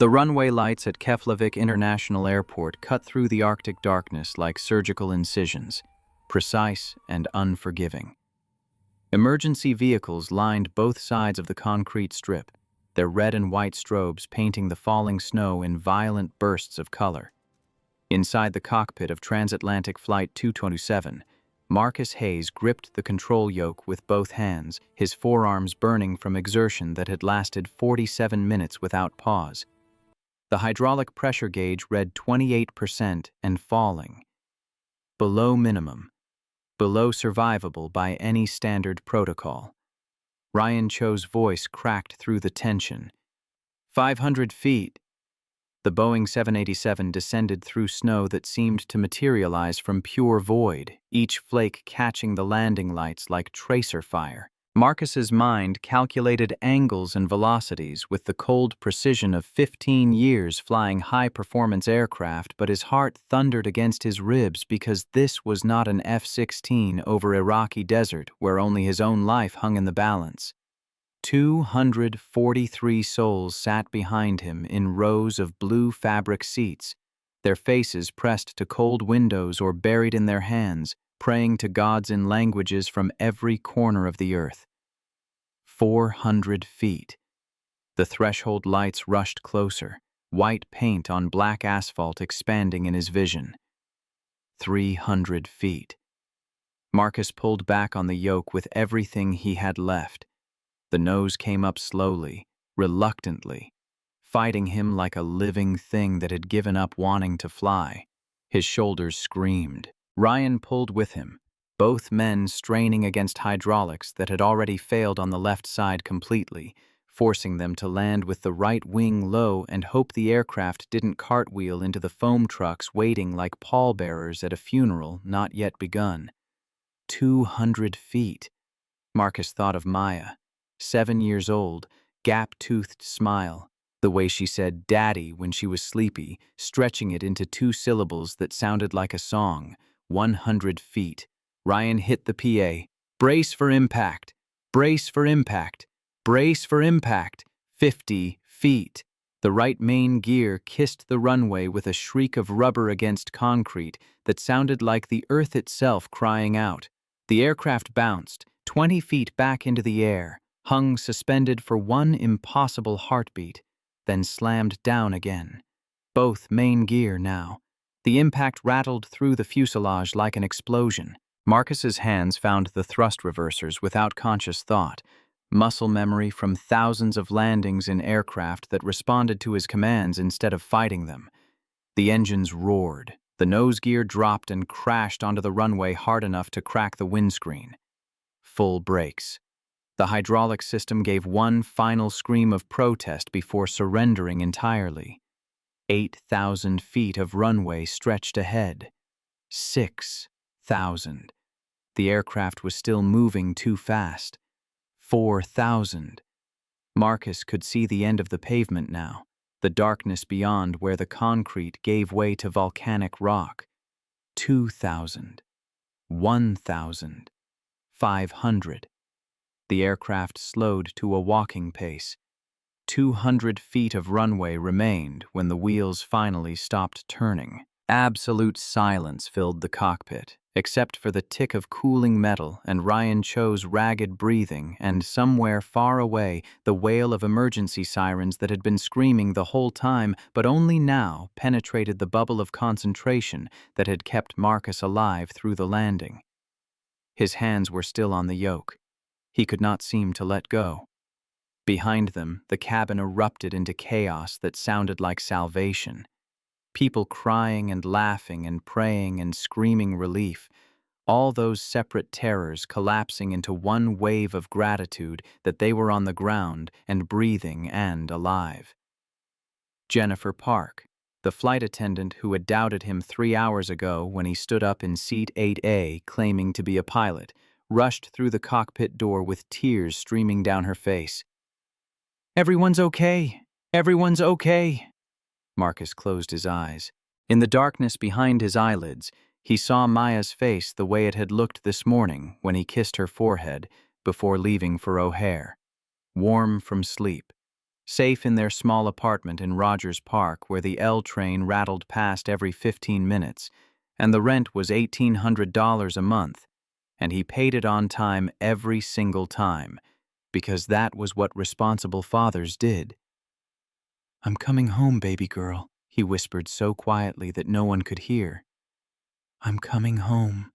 The runway lights at Keflavik International Airport cut through the Arctic darkness like surgical incisions, precise and unforgiving. Emergency vehicles lined both sides of the concrete strip, their red and white strobes painting the falling snow in violent bursts of color. Inside the cockpit of Transatlantic Flight 227, Marcus Hayes gripped the control yoke with both hands, his forearms burning from exertion that had lasted 47 minutes without pause. The hydraulic pressure gauge read 28% and falling. Below minimum. Below survivable by any standard protocol. Ryan Cho's voice cracked through the tension. 500 feet. The Boeing 787 descended through snow that seemed to materialize from pure void, each flake catching the landing lights like tracer fire. Marcus's mind calculated angles and velocities with the cold precision of 15 years flying high-performance aircraft, but his heart thundered against his ribs because this was not an F-16 over Iraqi desert where only his own life hung in the balance. 243 souls sat behind him in rows of blue fabric seats, their faces pressed to cold windows or buried in their hands, praying to gods in languages from every corner of the earth. 400 feet. The threshold lights rushed closer, white paint on black asphalt expanding in his vision. 300 feet. Marcus pulled back on the yoke with everything he had left. The nose came up slowly, reluctantly, fighting him like a living thing that had given up wanting to fly. His shoulders screamed. Ryan pulled with him, both men straining against hydraulics that had already failed on the left side completely, forcing them to land with the right wing low and hope the aircraft didn't cartwheel into the foam trucks waiting like pallbearers at a funeral not yet begun. 200 feet. Marcus thought of Maya, 7 years old, gap-toothed smile, the way she said "daddy" when she was sleepy, stretching it into 2 syllables that sounded like a song. 100 feet. Ryan hit the PA. Brace for impact. Brace for impact. Brace for impact. 50 feet. The right main gear kissed the runway with a shriek of rubber against concrete that sounded like the earth itself crying out. The aircraft bounced, 20 feet back into the air, hung suspended for one impossible heartbeat, then slammed down again. Both main gear now. The impact rattled through the fuselage like an explosion. Marcus's hands found the thrust reversers without conscious thought, muscle memory from thousands of landings in aircraft that responded to his commands instead of fighting them. The engines roared. The nose gear dropped and crashed onto the runway hard enough to crack the windscreen. Full brakes. The hydraulic system gave one final scream of protest before surrendering entirely. 8,000 feet of runway stretched ahead. 6,000. The aircraft was still moving too fast. 4,000. Marcus could see the end of the pavement now, the darkness beyond where the concrete gave way to volcanic rock. 2,000. 1,000. 500. The aircraft slowed to a walking pace. 200 feet of runway remained when the wheels finally stopped turning. Absolute silence filled the cockpit, except for the tick of cooling metal and Ryan Cho's ragged breathing and, somewhere far away, the wail of emergency sirens that had been screaming the whole time but only now penetrated the bubble of concentration that had kept Marcus alive through the landing. His hands were still on the yoke. He could not seem to let go. Behind them, the cabin erupted into chaos that sounded like salvation. People crying and laughing and praying and screaming relief, all those separate terrors collapsing into one wave of gratitude that they were on the ground and breathing and alive. Jennifer Park, the flight attendant who had doubted him 3 hours ago when he stood up in seat 8A claiming to be a pilot, rushed through the cockpit door with tears streaming down her face. "Everyone's okay. Everyone's okay." Marcus closed his eyes. In the darkness behind his eyelids, he saw Maya's face the way it had looked this morning when he kissed her forehead before leaving for O'Hare. Warm from sleep, safe in their small apartment in Rogers Park where the L train rattled past every 15 minutes, and the rent was $1,800 a month, and he paid it on time every single time, because that was what responsible fathers did. "I'm coming home, baby girl," he whispered so quietly that no one could hear. "I'm coming home."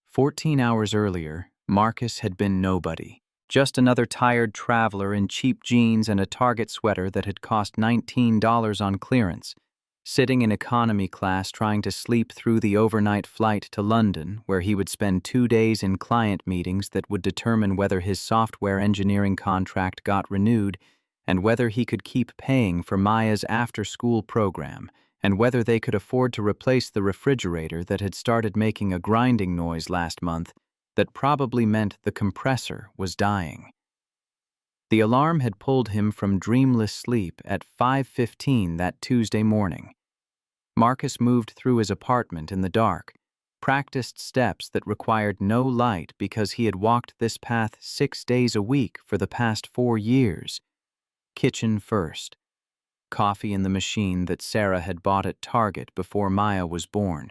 14 hours earlier, Marcus had been nobody. Just another tired traveler in cheap jeans and a Target sweater that had cost $19 on clearance, sitting in economy class trying to sleep through the overnight flight to London, where he would spend 2 days in client meetings that would determine whether his software engineering contract got renewed and whether he could keep paying for Maya's after-school program, and whether they could afford to replace the refrigerator that had started making a grinding noise last month that probably meant the compressor was dying. The alarm had pulled him from dreamless sleep at 5:15 that Tuesday morning. Marcus moved through his apartment in the dark, practiced steps that required no light because he had walked this path 6 days a week for the past 4 years. Kitchen first. Coffee in the machine that Sarah had bought at Target before Maya was born,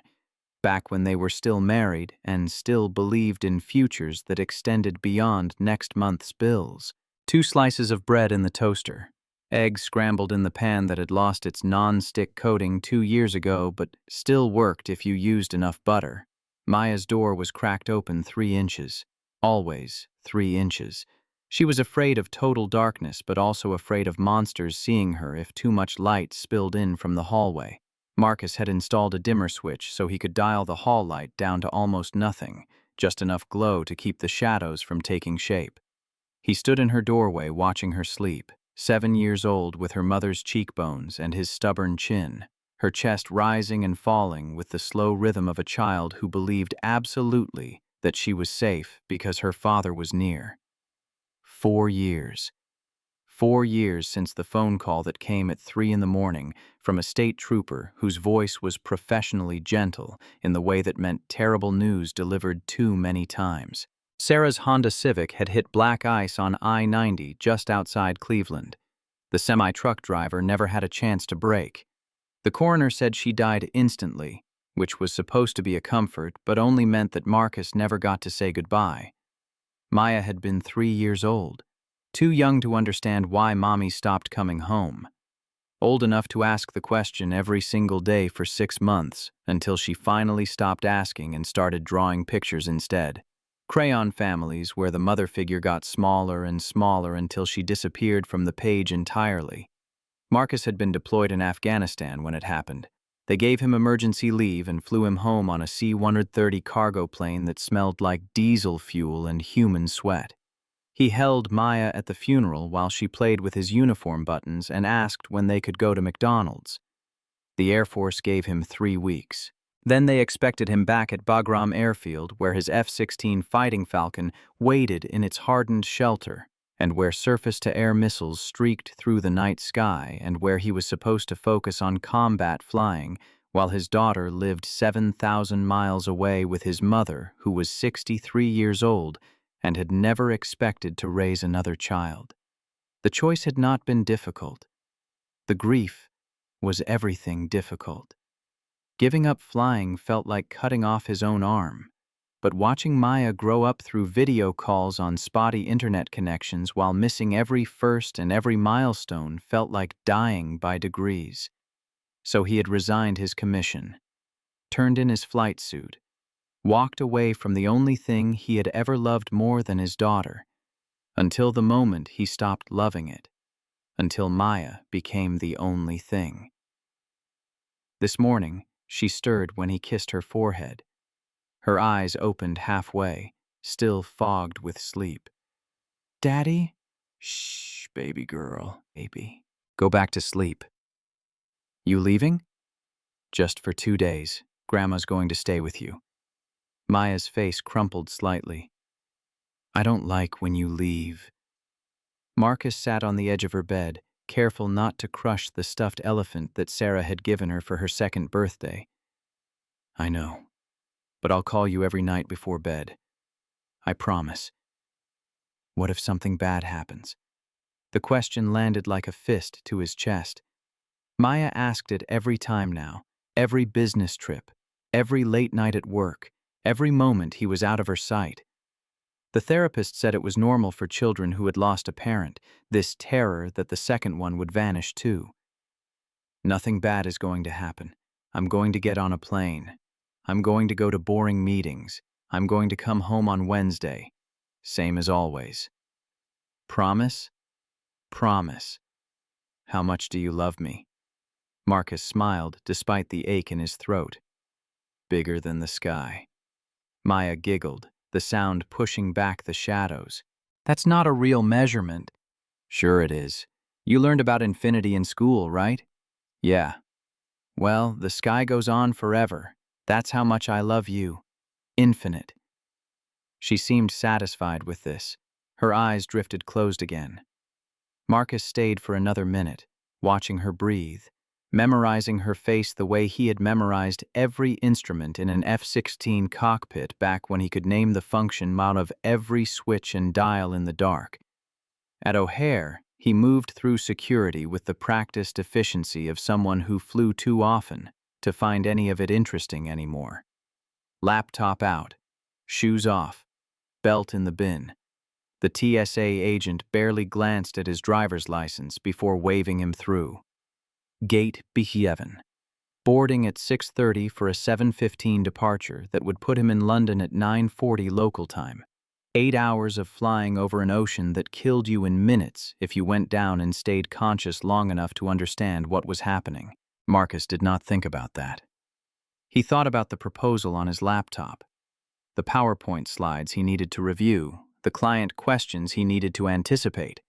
back when they were still married and still believed in futures that extended beyond next month's bills. 2 slices of bread in the toaster, eggs scrambled in the pan that had lost its non-stick coating 2 years ago but still worked if you used enough butter. Maya's door was cracked open 3 inches. Always 3 inches. She was afraid of total darkness, but also afraid of monsters seeing her if too much light spilled in from the hallway. Marcus had installed a dimmer switch so he could dial the hall light down to almost nothing, just enough glow to keep the shadows from taking shape. He stood in her doorway watching her sleep, 7 years old with her mother's cheekbones and his stubborn chin, her chest rising and falling with the slow rhythm of a child who believed absolutely that she was safe because her father was near. 4 years. 4 years since the phone call that came at 3 in the morning from a state trooper whose voice was professionally gentle in the way that meant terrible news delivered too many times. Sarah's Honda Civic had hit black ice on I-90 just outside Cleveland. The semi-truck driver never had a chance to brake. The coroner said she died instantly, which was supposed to be a comfort but only meant that Marcus never got to say goodbye. Maya had been 3 years old, too young to understand why Mommy stopped coming home, old enough to ask the question every single day for 6 months until she finally stopped asking and started drawing pictures instead. Crayon families where the mother figure got smaller and smaller until she disappeared from the page entirely. Marcus had been deployed in Afghanistan when it happened. They gave him emergency leave and flew him home on a C-130 cargo plane that smelled like diesel fuel and human sweat. He held Maya at the funeral while she played with his uniform buttons and asked when they could go to McDonald's. The Air Force gave him 3 weeks. Then they expected him back at Bagram Airfield, where his F-16 Fighting Falcon waited in its hardened shelter, and where surface-to-air missiles streaked through the night sky, and where he was supposed to focus on combat flying, while his daughter lived 7,000 miles away with his mother, who was 63 years old, and had never expected to raise another child. The choice had not been difficult. The grief was everything difficult. Giving up flying felt like cutting off his own arm, but watching Maya grow up through video calls on spotty internet connections while missing every first and every milestone felt like dying by degrees. So he had resigned his commission, turned in his flight suit, walked away from the only thing he had ever loved more than his daughter, until the moment he stopped loving it, until Maya became the only thing. This morning, she stirred when he kissed her forehead. Her eyes opened halfway, still fogged with sleep. "Daddy?" "Shh, baby girl, baby. Go back to sleep." "You leaving?" "Just for 2 days. Grandma's going to stay with you." Maya's face crumpled slightly. "I don't like when you leave." Marcus sat on the edge of her bed, careful not to crush the stuffed elephant that Sarah had given her for her 2nd birthday. "I know, but I'll call you every night before bed. I promise." "What if something bad happens?" The question landed like a fist to his chest. Maya asked it every time now, every business trip, every late night at work, every moment he was out of her sight. The therapist said it was normal for children who had lost a parent, this terror that the second one would vanish too. Nothing bad is going to happen. I'm going to get on a plane. I'm going to go to boring meetings. I'm going to come home on Wednesday. Same as always. Promise? Promise. How much do you love me? Marcus smiled despite the ache in his throat. Bigger than the sky. Maya giggled, the sound pushing back the shadows. That's not a real measurement. Sure it is. You learned about infinity in school, right? Yeah. Well, the sky goes on forever. That's how much I love you. Infinite. She seemed satisfied with this. Her eyes drifted closed again. Marcus stayed for another minute, watching her breathe, memorizing her face the way he had memorized every instrument in an F-16 cockpit back when he could name the function out of every switch and dial in the dark. At O'Hare, he moved through security with the practiced efficiency of someone who flew too often to find any of it interesting anymore. Laptop out, shoes off, belt in the bin. The TSA agent barely glanced at his driver's license before waving him through. Gate Beheven. Boarding at 6:30 for a 7:15 departure that would put him in London at 9:40 local time. 8 hours of flying over an ocean that killed you in minutes if you went down and stayed conscious long enough to understand what was happening. Marcus did not think about that. He thought about the proposal on his laptop, the PowerPoint slides he needed to review, the client questions he needed to anticipate.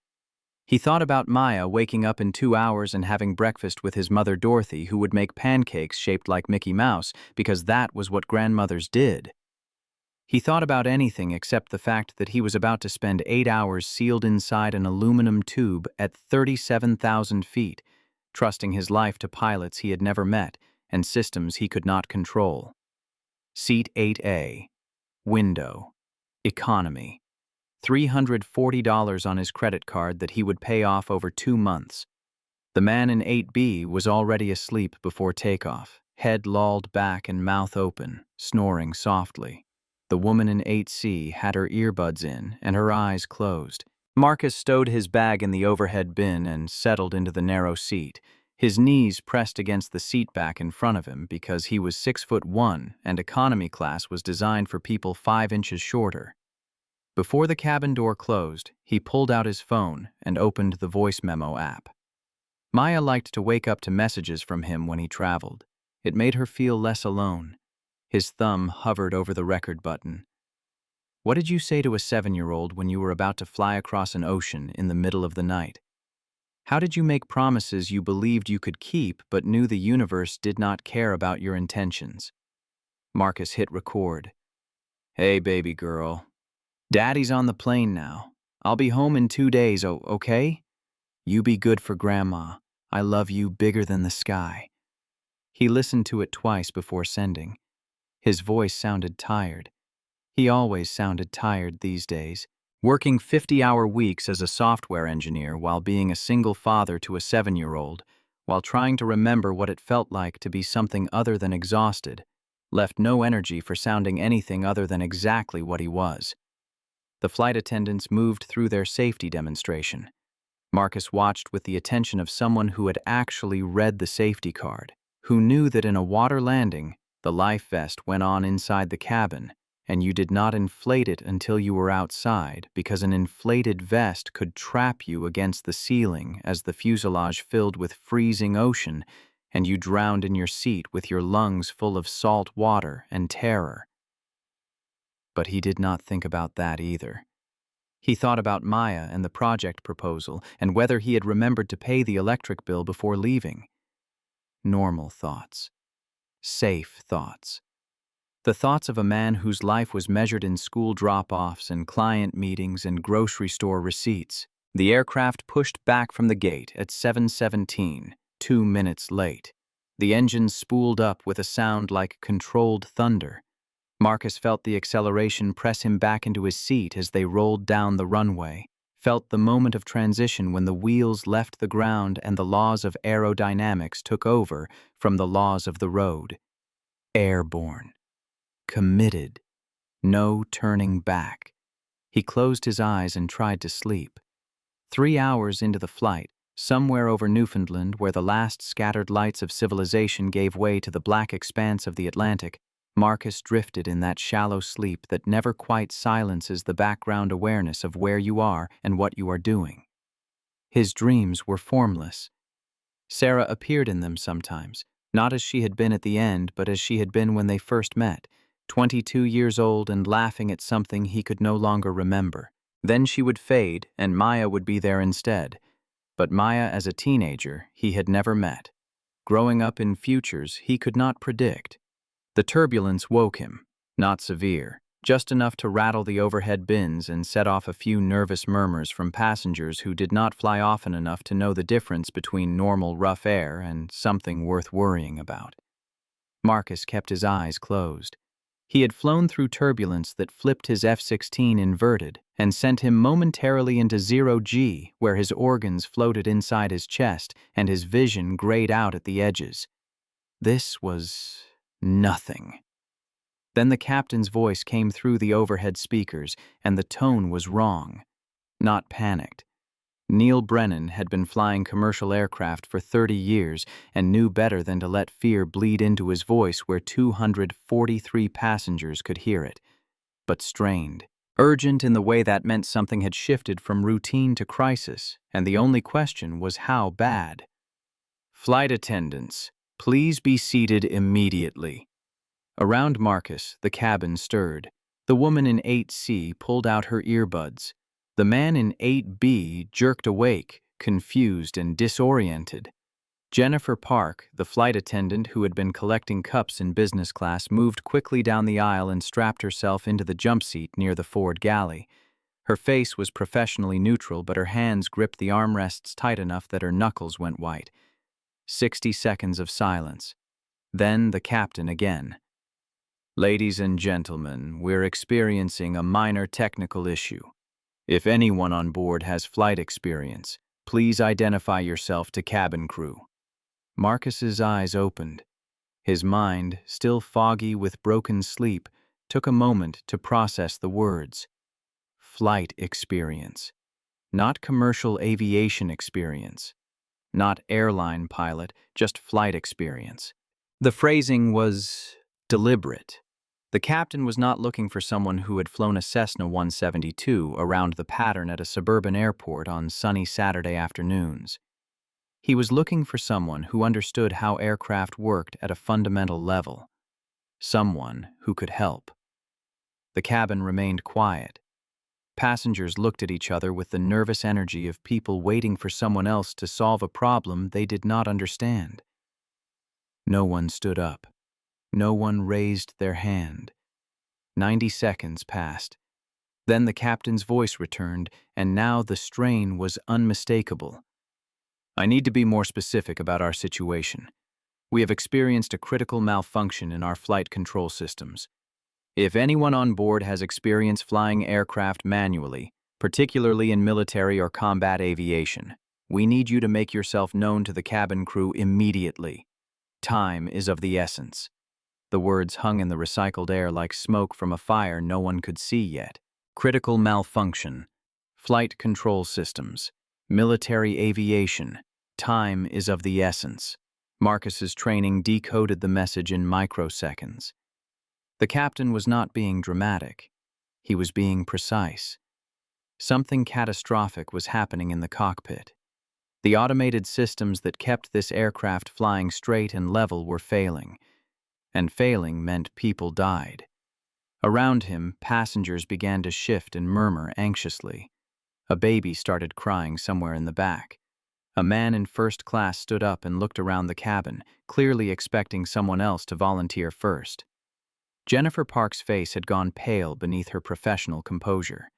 He thought about Maya waking up in 2 hours and having breakfast with his mother Dorothy, who would make pancakes shaped like Mickey Mouse because that was what grandmothers did. He thought about anything except the fact that he was about to spend 8 hours sealed inside an aluminum tube at 37,000 feet, trusting his life to pilots he had never met and systems he could not control. Seat 8A. Window. Economy. $340 on his credit card that he would pay off over 2 months. The man in 8B was already asleep before takeoff, head lolled back and mouth open, snoring softly. The woman in 8C had her earbuds in and her eyes closed. Marcus stowed his bag in the overhead bin and settled into the narrow seat, his knees pressed against the seat back in front of him because he was 6'1" and economy class was designed for people 5 inches shorter. Before the cabin door closed, he pulled out his phone and opened the voice memo app. Maya liked to wake up to messages from him when he traveled. It made her feel less alone. His thumb hovered over the record button. What did you say to a 7-year-old when you were about to fly across an ocean in the middle of the night? How did you make promises you believed you could keep but knew the universe did not care about your intentions? Marcus hit record. Hey, baby girl. Daddy's on the plane now. I'll be home in 2 days, okay? You be good for Grandma. I love you bigger than the sky. He listened to it twice before sending. His voice sounded tired. He always sounded tired these days, working 50-hour weeks as a software engineer while being a single father to a 7-year-old, while trying to remember what it felt like to be something other than exhausted, left no energy for sounding anything other than exactly what he was. The flight attendants moved through their safety demonstration. Marcus watched with the attention of someone who had actually read the safety card, who knew that in a water landing, the life vest went on inside the cabin, and you did not inflate it until you were outside because an inflated vest could trap you against the ceiling as the fuselage filled with freezing ocean and you drowned in your seat with your lungs full of salt water and terror. But he did not think about that either. He thought about Maya and the project proposal and whether he had remembered to pay the electric bill before leaving. Normal thoughts. Safe thoughts. The thoughts of a man whose life was measured in school drop-offs and client meetings and grocery store receipts. The aircraft pushed back from the gate at 7:17, 2 minutes late. The engines spooled up with a sound like controlled thunder. Marcus felt the acceleration press him back into his seat as they rolled down the runway. felt the moment of transition when the wheels left the ground and the laws of aerodynamics took over from the laws of the road. Airborne. Committed. No turning back. He closed his eyes and tried to sleep. 3 hours into the flight, somewhere over Newfoundland where the last scattered lights of civilization gave way to the black expanse of the Atlantic, Marcus drifted in that shallow sleep that never quite silences the background awareness of where you are and what you are doing. His dreams were formless. Sarah appeared in them sometimes, not as she had been at the end, but as she had been when they first met, 22 years old and laughing at something he could no longer remember. Then she would fade, and Maya would be there instead. But Maya as a teenager, he had never met. Growing up in futures he could not predict. The turbulence woke him, not severe, just enough to rattle the overhead bins and set off a few nervous murmurs from passengers who did not fly often enough to know the difference between normal rough air and something worth worrying about. Marcus kept his eyes closed. He had flown through turbulence that flipped his F-16 inverted and sent him momentarily into 0G, where his organs floated inside his chest and his vision grayed out at the edges. This was nothing. Then the captain's voice came through the overhead speakers, and the tone was wrong, not panicked. Neil Brennan had been flying commercial aircraft for 30 years and knew better than to let fear bleed into his voice where 243 passengers could hear it, but strained. Urgent in the way that meant something had shifted from routine to crisis, and the only question was how bad. Flight attendants, please be seated immediately. Around Marcus, the cabin stirred. The woman in 8C pulled out her earbuds. The man in 8B jerked awake, confused and disoriented. Jennifer Park, the flight attendant who had been collecting cups in business class, moved quickly down the aisle and strapped herself into the jump seat near the forward galley. Her face was professionally neutral, but her hands gripped the armrests tight enough that her knuckles went white. 60 seconds of silence. Then the captain again. Ladies and gentlemen, we're experiencing a minor technical issue. If anyone on board has flight experience, please identify yourself to cabin crew. Marcus's eyes opened. His mind, still foggy with broken sleep, took a moment to process the words. Flight experience. Not commercial aviation experience. Not airline pilot, just flight experience. The phrasing was deliberate. The captain was not looking for someone who had flown a Cessna 172 around the pattern at a suburban airport on sunny Saturday afternoons. He was looking for someone who understood how aircraft worked at a fundamental level. Someone who could help. The cabin remained quiet. Passengers looked at each other with the nervous energy of people waiting for someone else to solve a problem they did not understand. No one stood up. No one raised their hand. 90 seconds passed. Then the captain's voice returned, and now the strain was unmistakable. I need to be more specific about our situation. We have experienced a critical malfunction in our flight control systems. If anyone on board has experience flying aircraft manually, particularly in military or combat aviation, we need you to make yourself known to the cabin crew immediately. Time is of the essence. The words hung in the recycled air like smoke from a fire no one could see yet. Critical malfunction. Flight control systems. Military aviation. Time is of the essence. Marcus's training decoded the message in microseconds. The captain was not being dramatic. He was being precise. Something catastrophic was happening in the cockpit. The automated systems that kept this aircraft flying straight and level were failing. And failing meant people died. Around him, passengers began to shift and murmur anxiously. A baby started crying somewhere in the back. A man in first class stood up and looked around the cabin, clearly expecting someone else to volunteer first. Jennifer Park's face had gone pale beneath her professional composure.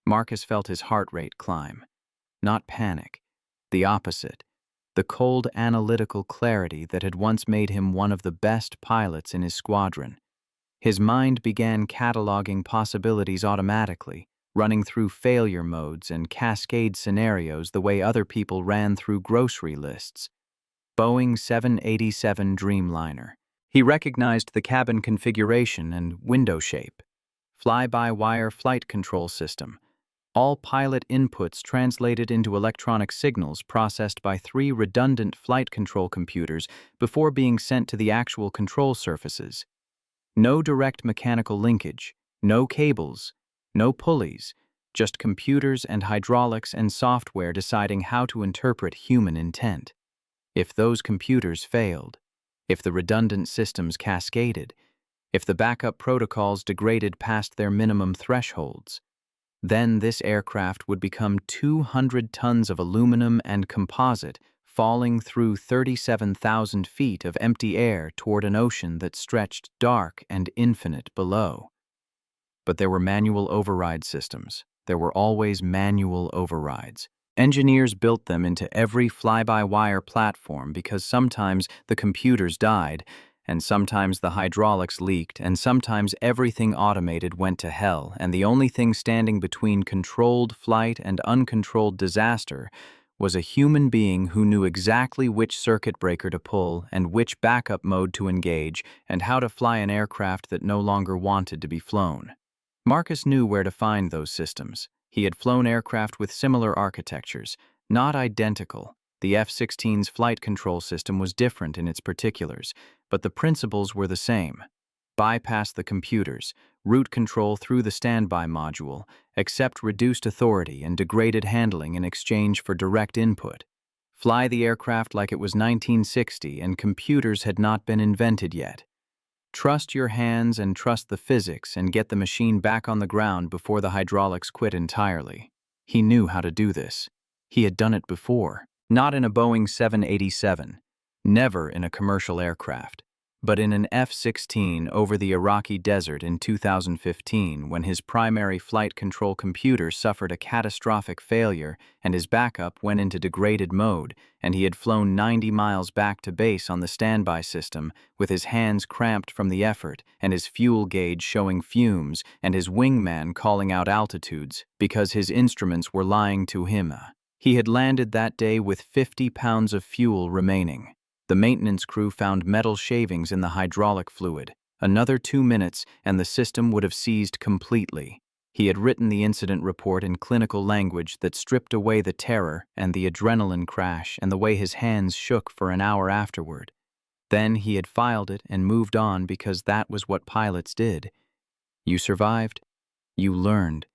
Marcus felt his heart rate climb. Not panic. The opposite. The cold analytical clarity that had once made him one of the best pilots in his squadron. His mind began cataloging possibilities automatically, running through failure modes and cascade scenarios the way other people ran through grocery lists. Boeing 787 Dreamliner. He recognized the cabin configuration and window shape. Fly-by-wire flight control system. All pilot inputs translated into electronic signals processed by 3 redundant flight control computers before being sent to the actual control surfaces. No direct mechanical linkage, no cables, no pulleys, just computers and hydraulics and software deciding how to interpret human intent. If those computers failed, if the redundant systems cascaded, if the backup protocols degraded past their minimum thresholds, then this aircraft would become 200 tons of aluminum and composite falling through 37,000 feet of empty air toward an ocean that stretched dark and infinite below. But there were manual override systems. There were always manual overrides. Engineers built them into every fly-by-wire platform because sometimes the computers died, and sometimes the hydraulics leaked, and sometimes everything automated went to hell, and the only thing standing between controlled flight and uncontrolled disaster was a human being who knew exactly which circuit breaker to pull and which backup mode to engage and how to fly an aircraft that no longer wanted to be flown. Marcus knew where to find those systems. He had flown aircraft with similar architectures, not identical. The F-16's flight control system was different in its particulars, but the principles were the same. Bypass the computers, route control through the standby module, accept reduced authority and degraded handling in exchange for direct input. Fly the aircraft like it was 1960 and computers had not been invented yet. Trust your hands and trust the physics and get the machine back on the ground before the hydraulics quit entirely. He knew how to do this. He had done it before. Not in a Boeing 787, never in a commercial aircraft, but in an F-16 over the Iraqi desert in 2015 when his primary flight control computer suffered a catastrophic failure and his backup went into degraded mode, and he had flown 90 miles back to base on the standby system with his hands cramped from the effort and his fuel gauge showing fumes and his wingman calling out altitudes because his instruments were lying to him. He had landed that day with 50 pounds of fuel remaining. The maintenance crew found metal shavings in the hydraulic fluid. Another 2 minutes and the system would have seized completely. He had written the incident report in clinical language that stripped away the terror and the adrenaline crash and the way his hands shook for an hour afterward. Then he had filed it and moved on because that was what pilots did. You survived. You learned.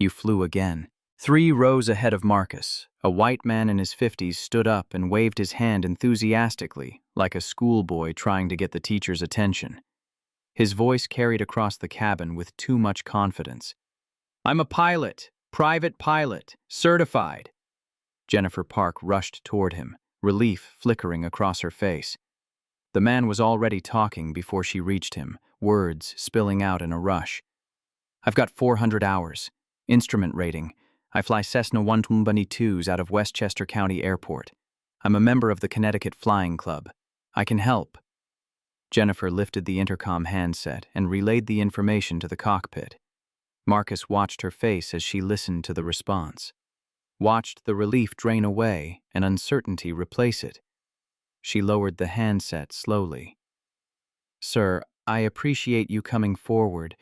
You flew again. 3 rows ahead of Marcus, a white man in his 50s stood up and waved his hand enthusiastically, like a schoolboy trying to get the teacher's attention. His voice carried across the cabin with too much confidence. "I'm a pilot, private pilot, certified." Jennifer Park rushed toward him, relief flickering across her face. The man was already talking before she reached him, words spilling out in a rush. "I've got 400 hours. Instrument rating. I fly Cessna 122s out of Westchester County Airport. I'm a member of the Connecticut Flying Club. I can help." Jennifer lifted the intercom handset and relayed the information to the cockpit. Marcus watched her face as she listened to the response. Watched the relief drain away and uncertainty replace it. She lowered the handset slowly. "Sir, I appreciate you coming forward,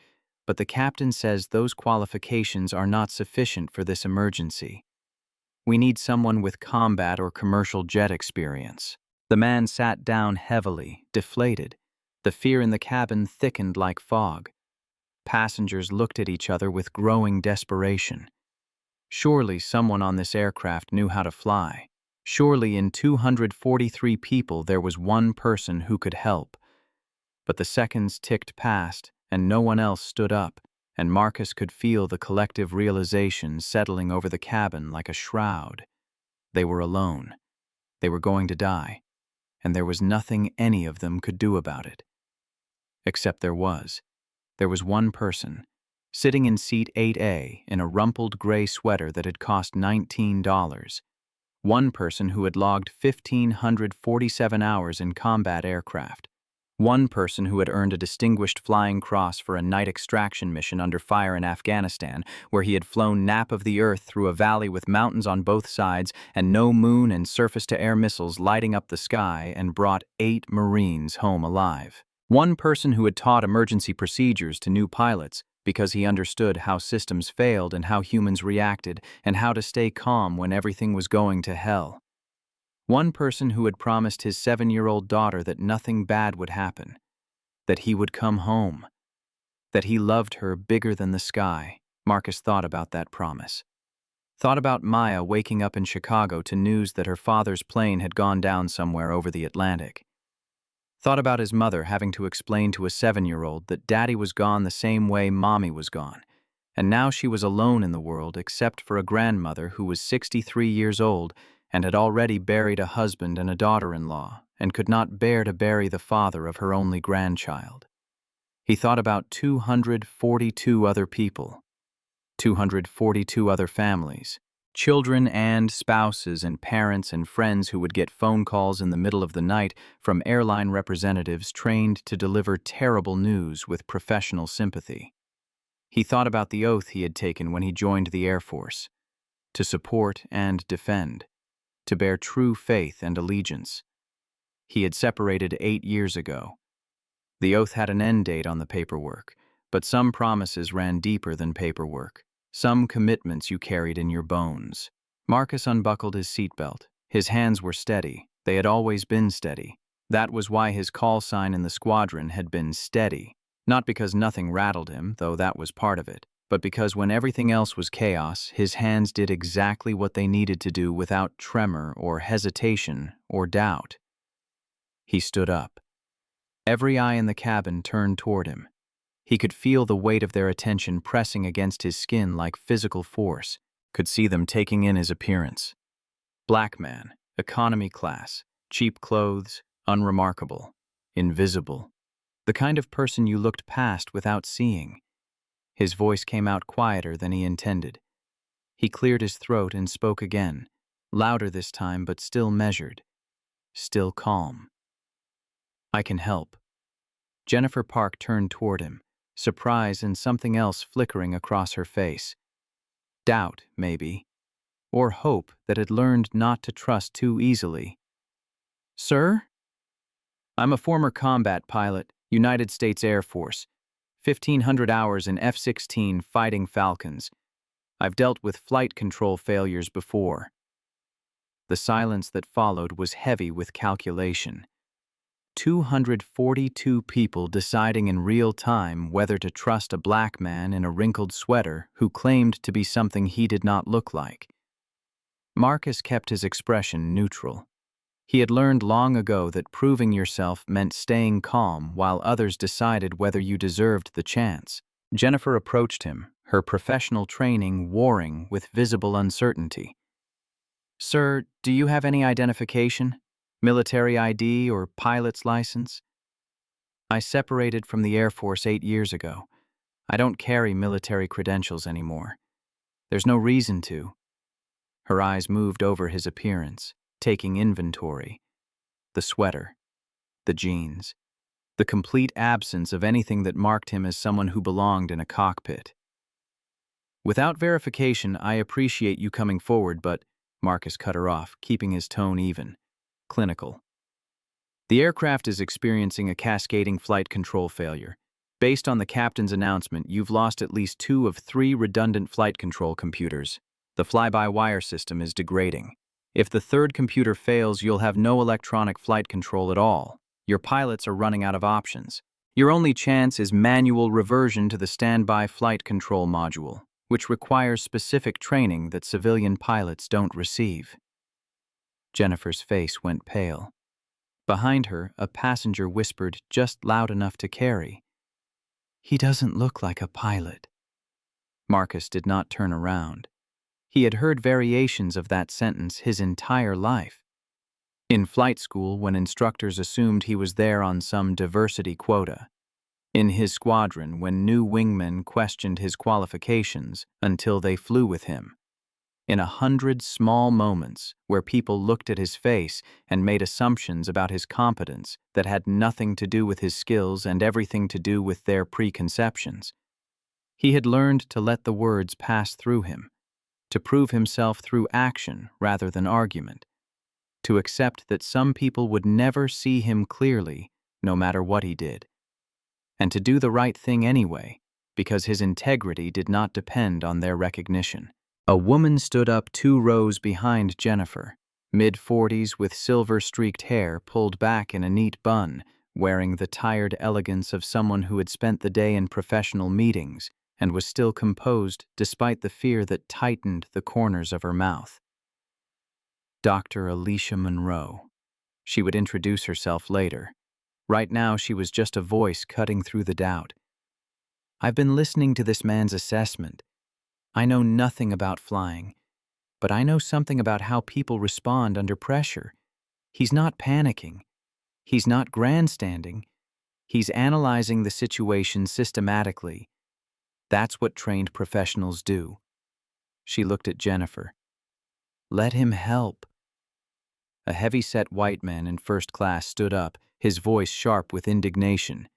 but the captain says those qualifications are not sufficient for this emergency. We need someone with combat or commercial jet experience." The man sat down heavily, deflated. The fear in the cabin thickened like fog. Passengers looked at each other with growing desperation. Surely someone on this aircraft knew how to fly. Surely in 243 people there was one person who could help. But the seconds ticked past, and no one else stood up, and Marcus could feel the collective realization settling over the cabin like a shroud. They were alone. They were going to die, and there was nothing any of them could do about it. Except there was. There was one person, sitting in seat 8A in a rumpled gray sweater that had cost $19. One person who had logged 1,547 hours in combat aircraft. One person who had earned a distinguished flying cross for a night extraction mission under fire in Afghanistan, where he had flown nap of the earth through a valley with mountains on both sides and no moon and surface-to-air missiles lighting up the sky, and brought 8 Marines home alive. One person who had taught emergency procedures to new pilots because he understood how systems failed and how humans reacted and how to stay calm when everything was going to hell. One person who had promised his 7-year-old daughter that nothing bad would happen, that he would come home, that he loved her bigger than the sky. Marcus thought about that promise. Thought about Maya waking up in Chicago to news that her father's plane had gone down somewhere over the Atlantic. Thought about his mother having to explain to a 7-year-old that daddy was gone the same way mommy was gone, and now she was alone in the world except for a grandmother who was 63 years old and had already buried a husband and a daughter-in-law, and could not bear to bury the father of her only grandchild. He thought about 242 other people, 242 other families, children and spouses and parents and friends who would get phone calls in the middle of the night from airline representatives trained to deliver terrible news with professional sympathy. He thought about the oath he had taken when he joined the Air Force, to support and defend, to bear true faith and allegiance. He had separated 8 years ago. The oath had an end date on the paperwork, but some promises ran deeper than paperwork, some commitments you carried in your bones. Marcus unbuckled his seatbelt. His hands were steady. They had always been steady. That was why his call sign in the squadron had been steady, not because nothing rattled him, though that was part of it, but because when everything else was chaos, his hands did exactly what they needed to do without tremor or hesitation or doubt. He stood up. Every eye in the cabin turned toward him. He could feel the weight of their attention pressing against his skin like physical force, could see them taking in his appearance. Black man, economy class, cheap clothes, unremarkable, invisible. The kind of person you looked past without seeing. His voice came out quieter than he intended. He cleared his throat and spoke again, louder this time but still measured, still calm. "I can help." Jennifer Park turned toward him, surprise and something else flickering across her face. Doubt, maybe, or hope that had learned not to trust too easily. "Sir?" "I'm a former combat pilot, United States Air Force. 1,500 hours in F-16 fighting Falcons. I've dealt with flight control failures before." The silence that followed was heavy with calculation. 242 people deciding in real time whether to trust a black man in a wrinkled sweater who claimed to be something he did not look like. Marcus kept his expression neutral. He had learned long ago that proving yourself meant staying calm while others decided whether you deserved the chance. Jennifer approached him, her professional training warring with visible uncertainty. "Sir, do you have any identification? Military ID or pilot's license?" "I separated from the Air Force 8 years ago. I don't carry military credentials anymore. There's no reason to." Her eyes moved over his appearance, taking inventory. The sweater, the jeans, the complete absence of anything that marked him as someone who belonged in a cockpit. "Without verification, I appreciate you coming forward, but," Marcus cut her off, keeping his tone even, clinical. "The aircraft is experiencing a cascading flight control failure. Based on the captain's announcement, you've lost at least 2 of 3 redundant flight control computers. The fly-by-wire system is degrading. If the 3rd computer fails, you'll have no electronic flight control at all. Your pilots are running out of options. Your only chance is manual reversion to the standby flight control module, which requires specific training that civilian pilots don't receive." Jennifer's face went pale. Behind her, a passenger whispered just loud enough to carry, "He doesn't look like a pilot." Marcus did not turn around. He had heard variations of that sentence his entire life. In flight school, when instructors assumed he was there on some diversity quota. In his squadron, when new wingmen questioned his qualifications until they flew with him. In 100 small moments where people looked at his face and made assumptions about his competence that had nothing to do with his skills and everything to do with their preconceptions. He had learned to let the words pass through him, to prove himself through action rather than argument, to accept that some people would never see him clearly, no matter what he did, and to do the right thing anyway, because his integrity did not depend on their recognition. A woman stood up 2 rows behind Jennifer, mid-40s with silver-streaked hair pulled back in a neat bun, wearing the tired elegance of someone who had spent the day in professional meetings and was still composed despite the fear that tightened the corners of her mouth. Dr. Alicia Monroe. She would introduce herself later. Right now, she was just a voice cutting through the doubt. I've been listening to this man's assessment. I know nothing about flying, but I know something about how people respond under pressure. He's not panicking. He's not grandstanding. He's analyzing the situation systematically. That's what trained professionals do. She looked at Jennifer. Let him help. A heavy-set white man in first class stood up, his voice sharp with indignation.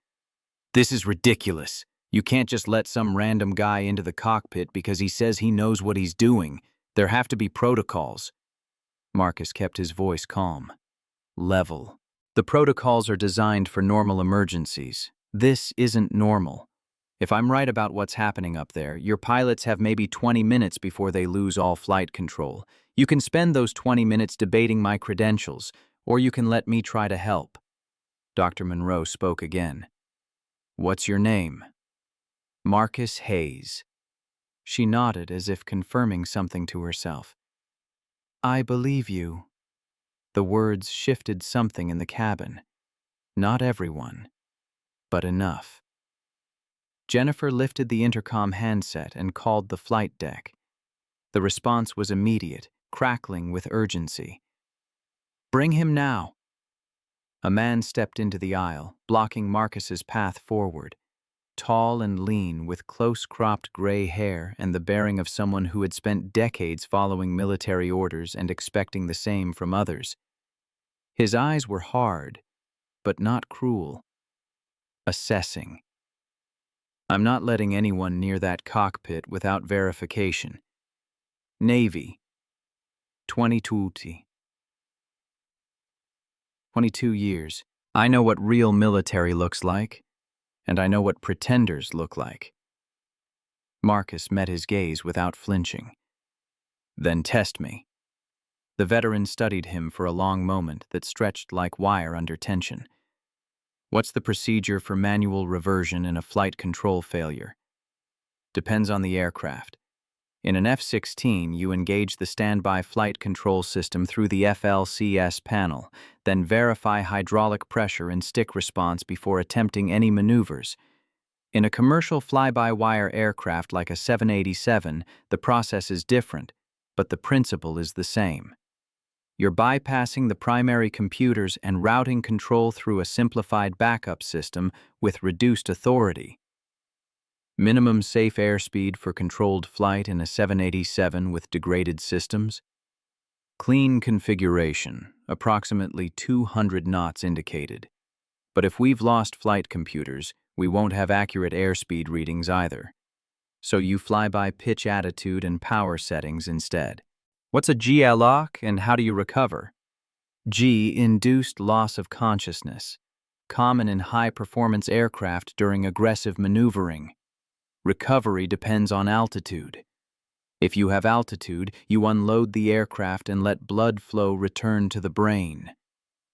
This is ridiculous. You can't just let some random guy into the cockpit because he says he knows what he's doing. There have to be protocols. Marcus kept his voice calm. Level. The protocols are designed for normal emergencies. This isn't normal. If I'm right about what's happening up there, your pilots have maybe 20 minutes before they lose all flight control. You can spend those 20 minutes debating my credentials, or you can let me try to help. Dr. Monroe spoke again. What's your name? Marcus Hayes. She nodded as if confirming something to herself. I believe you. The words shifted something in the cabin. Not everyone, but enough. Jennifer lifted the intercom handset and called the flight deck. The response was immediate, crackling with urgency. Bring him now. A man stepped into the aisle, blocking Marcus's path forward. Tall and lean, with close-cropped gray hair and the bearing of someone who had spent decades following military orders and expecting the same from others. His eyes were hard, but not cruel. Assessing. I'm not letting anyone near that cockpit without verification. Navy. 22 years. I know what real military looks like, and I know what pretenders look like. Marcus met his gaze without flinching. Then test me. The veteran studied him for a long moment that stretched like wire under tension. What's the procedure for manual reversion in a flight control failure? Depends on the aircraft. In an F-16, you engage the standby flight control system through the FLCS panel, then verify hydraulic pressure and stick response before attempting any maneuvers. In a commercial fly-by-wire aircraft like a 787, the process is different, but the principle is the same. You're bypassing the primary computers and routing control through a simplified backup system with reduced authority. Minimum safe airspeed for controlled flight in a 787 with degraded systems. Clean configuration, approximately 200 knots indicated. But if we've lost flight computers, we won't have accurate airspeed readings either. So you fly by pitch attitude and power settings instead. What's a GLOC and how do you recover? G. Induced loss of consciousness, common in high-performance aircraft during aggressive maneuvering. Recovery depends on altitude. If you have altitude, you unload the aircraft and let blood flow return to the brain.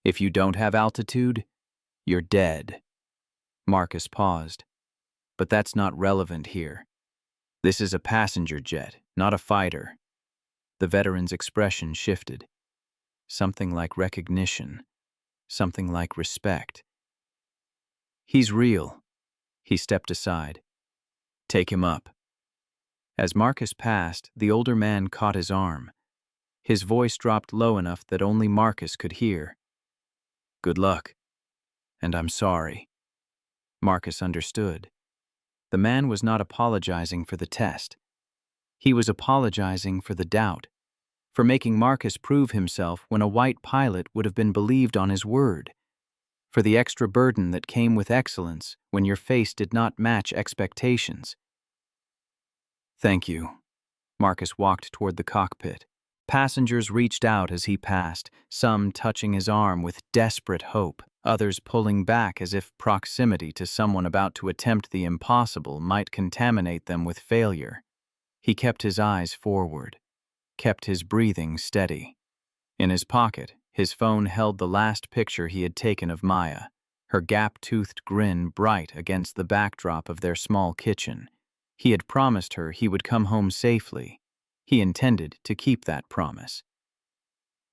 If you don't have altitude, you're dead. Marcus paused. But that's not relevant here. This is a passenger jet, not a fighter. The veteran's expression shifted. Something like recognition. Something like respect. He's real. He stepped aside. Take him up. As Marcus passed, the older man caught his arm. His voice dropped low enough that only Marcus could hear. Good luck. And I'm sorry. Marcus understood. The man was not apologizing for the test. He was apologizing for the doubt, for making Marcus prove himself when a white pilot would have been believed on his word, for the extra burden that came with excellence when your face did not match expectations. "Thank you." Marcus walked toward the cockpit. Passengers reached out as he passed, some touching his arm with desperate hope, others pulling back as if proximity to someone about to attempt the impossible might contaminate them with failure. He kept his eyes forward, kept his breathing steady. In his pocket, his phone held the last picture he had taken of Maya, her gap-toothed grin bright against the backdrop of their small kitchen. He had promised her he would come home safely. He intended to keep that promise.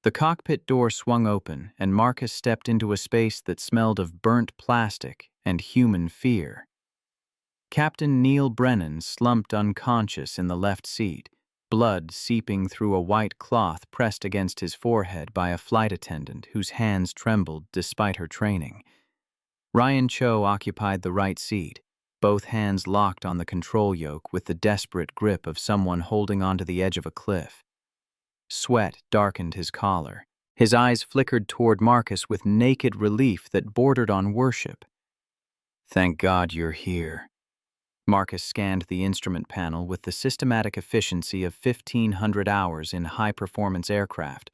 The cockpit door swung open, and Marcus stepped into a space that smelled of burnt plastic and human fear. Captain Neil Brennan slumped unconscious in the left seat, blood seeping through a white cloth pressed against his forehead by a flight attendant whose hands trembled despite her training. Ryan Cho occupied the right seat, both hands locked on the control yoke with the desperate grip of someone holding onto the edge of a cliff. Sweat darkened his collar. His eyes flickered toward Marcus with naked relief that bordered on worship. "Thank God you're here." Marcus scanned the instrument panel with the systematic efficiency of 1,500 hours in high-performance aircraft.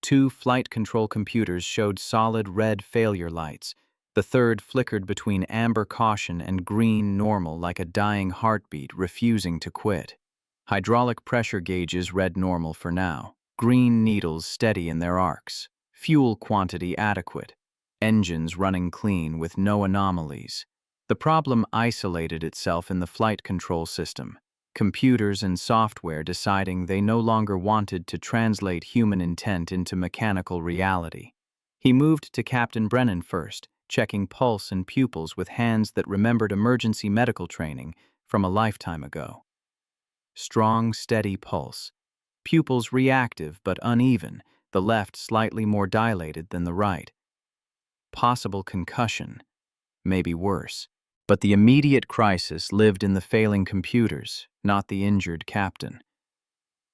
2 flight control computers showed solid red failure lights. The third flickered between amber caution and green normal like a dying heartbeat refusing to quit. Hydraulic pressure gauges read normal for now, green needles steady in their arcs, fuel quantity adequate, engines running clean with no anomalies. The problem isolated itself in the flight control system, computers and software deciding they no longer wanted to translate human intent into mechanical reality. He moved to Captain Brennan first, checking pulse and pupils with hands that remembered emergency medical training from a lifetime ago. Strong, steady pulse. Pupils reactive but uneven, the left slightly more dilated than the right. Possible concussion, maybe worse. But the immediate crisis lived in the failing computers, not the injured captain.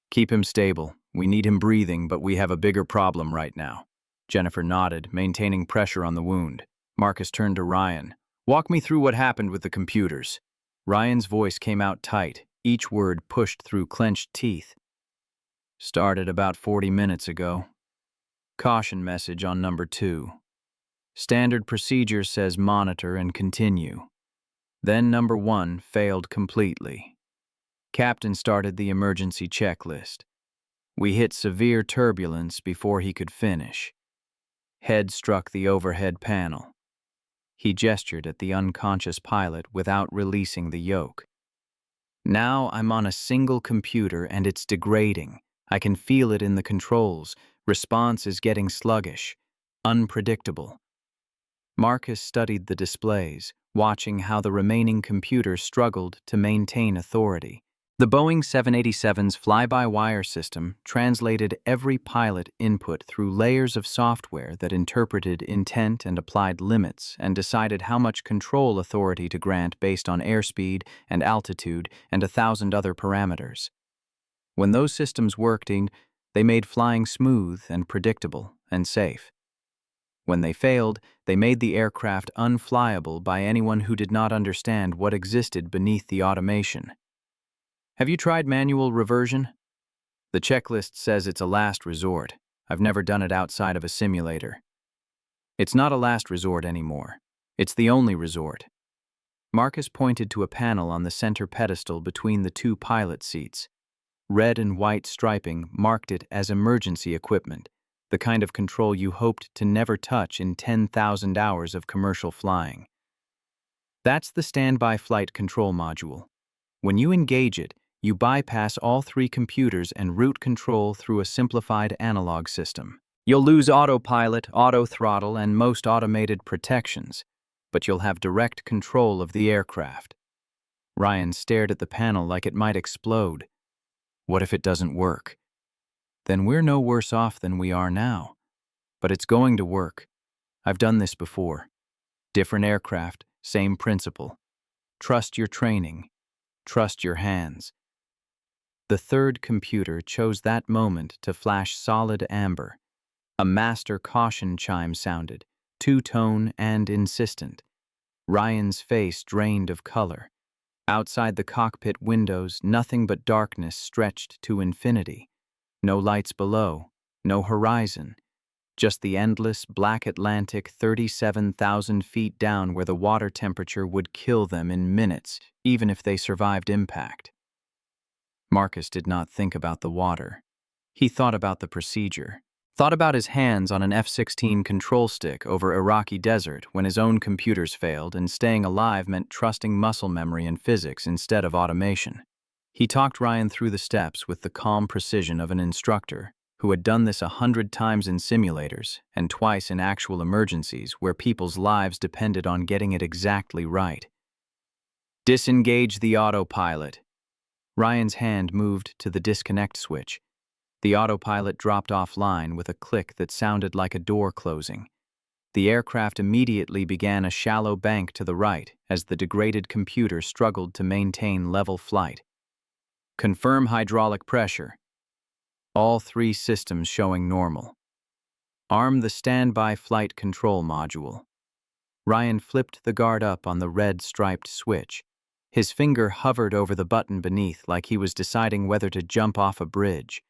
"Keep him stable. We need him breathing, but we have a bigger problem right now." Jennifer nodded, maintaining pressure on the wound. Marcus turned to Ryan. "Walk me through what happened with the computers." Ryan's voice came out tight, each word pushed through clenched teeth. "Started about 40 minutes ago. Caution message on number 2. Standard procedure says monitor and continue. Then number 1 failed completely. Captain started the emergency checklist. We hit severe turbulence before he could finish. Head struck the overhead panel." He gestured at the unconscious pilot without releasing the yoke. "Now I'm on a single computer and it's degrading. I can feel it in the controls. Response is getting sluggish, unpredictable." Marcus studied the displays, watching how the remaining computer struggled to maintain authority. The Boeing 787's fly-by-wire system translated every pilot input through layers of software that interpreted intent and applied limits and decided how much control authority to grant based on airspeed and altitude and 1,000 other parameters. When those systems worked, they made flying smooth and predictable and safe. When they failed, they made the aircraft unflyable by anyone who did not understand what existed beneath the automation. "Have you tried manual reversion?" "The checklist says it's a last resort. I've never done it outside of a simulator." "It's not a last resort anymore. It's the only resort." Marcus pointed to a panel on the center pedestal between the 2 pilot seats. Red and white striping marked it as emergency equipment, the kind of control you hoped to never touch in 10,000 hours of commercial flying. That's the standby flight control module. When you engage it, you bypass all 3 computers and route control through a simplified analog system. You'll lose autopilot, auto-throttle, and most automated protections, but you'll have direct control of the aircraft. Ryan stared at the panel like it might explode. What if it doesn't work? Then we're no worse off than we are now. But it's going to work. I've done this before. Different aircraft, same principle. Trust your training. Trust your hands. The third computer chose that moment to flash solid amber. A master caution chime sounded, two-tone and insistent. Ryan's face drained of color. Outside the cockpit windows, nothing but darkness stretched to infinity. No lights below, no horizon. Just the endless, black Atlantic 37,000 feet down where the water temperature would kill them in minutes, even if they survived impact. Marcus did not think about the water. He thought about the procedure. Thought about his hands on an F-16 control stick over Iraqi desert when his own computers failed and staying alive meant trusting muscle memory and physics instead of automation. He talked Ryan through the steps with the calm precision of an instructor who had done this 100 times in simulators and twice in actual emergencies where people's lives depended on getting it exactly right. Disengage the autopilot. Ryan's hand moved to the disconnect switch. The autopilot dropped offline with a click that sounded like a door closing. The aircraft immediately began a shallow bank to the right as the degraded computer struggled to maintain level flight. Confirm hydraulic pressure. All three systems showing normal. Arm the standby flight control module. Ryan flipped the guard up on the red striped switch. His finger hovered over the button beneath like he was deciding whether to jump off a bridge.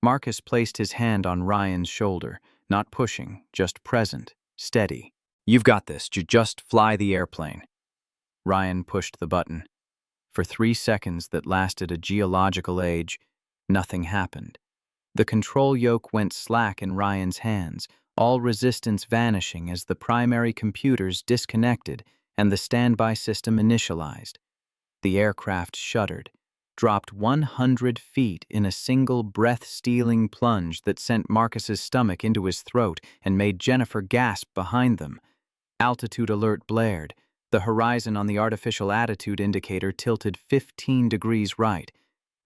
Marcus placed his hand on Ryan's shoulder, not pushing, just present, steady. You've got this, just fly the airplane. Ryan pushed the button. For 3 seconds that lasted a geological age, nothing happened. The control yoke went slack in Ryan's hands, all resistance vanishing as the primary computers disconnected and the standby system initialized. The aircraft shuddered, dropped 100 feet in a single breath-stealing plunge that sent Marcus's stomach into his throat and made Jennifer gasp behind them. Altitude alert blared. The horizon on the artificial attitude indicator tilted 15 degrees right.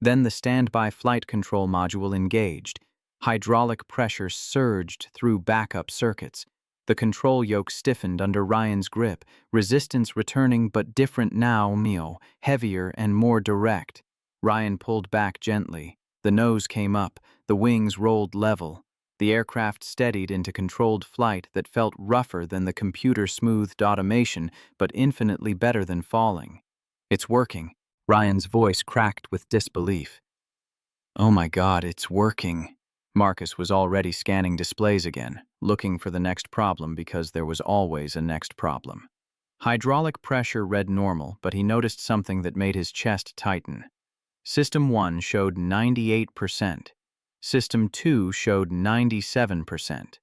Then the standby flight control module engaged. Hydraulic pressure surged through backup circuits. The control yoke stiffened under Ryan's grip, resistance returning but different now, heavier and more direct. Ryan pulled back gently. The nose came up, the wings rolled level. The aircraft steadied into controlled flight that felt rougher than the computer-smoothed automation, but infinitely better than falling. It's working. Ryan's voice cracked with disbelief. Oh my God, it's working. Marcus was already scanning displays again, looking for the next problem because there was always a next problem. Hydraulic pressure read normal, but he noticed something that made his chest tighten. System 1 showed 98%. System 2 showed 97%.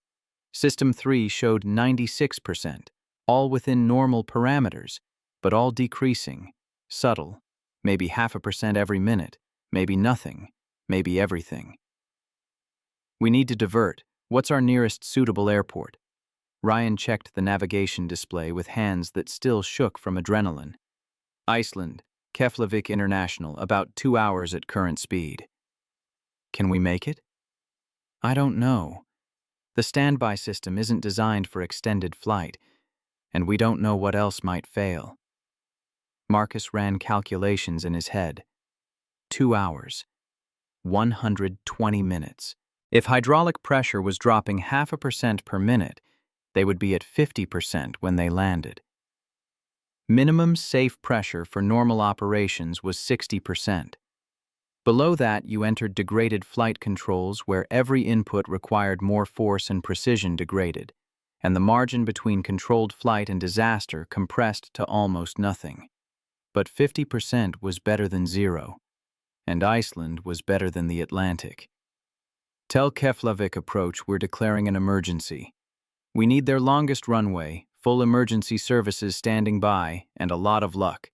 System 3 showed 96%, all within normal parameters, but all decreasing, subtle, maybe 0.5% every minute, maybe nothing, maybe everything. We need to divert. What's our nearest suitable airport? Ryan checked the navigation display with hands that still shook from adrenaline. Iceland, Keflavik International, about 2 hours at current speed. Can we make it? I don't know. The standby system isn't designed for extended flight, and we don't know what else might fail. Marcus ran calculations in his head. 2 hours. 120 minutes. If hydraulic pressure was dropping 0.5% per minute, they would be at 50% when they landed. Minimum safe pressure for normal operations was 60%. Below that, you entered degraded flight controls where every input required more force and precision degraded, and the margin between controlled flight and disaster compressed to almost nothing. But 50% was better than zero, and Iceland was better than the Atlantic. Tell Keflavik approach we're declaring an emergency. We need their longest runway, full emergency services standing by, and a lot of luck.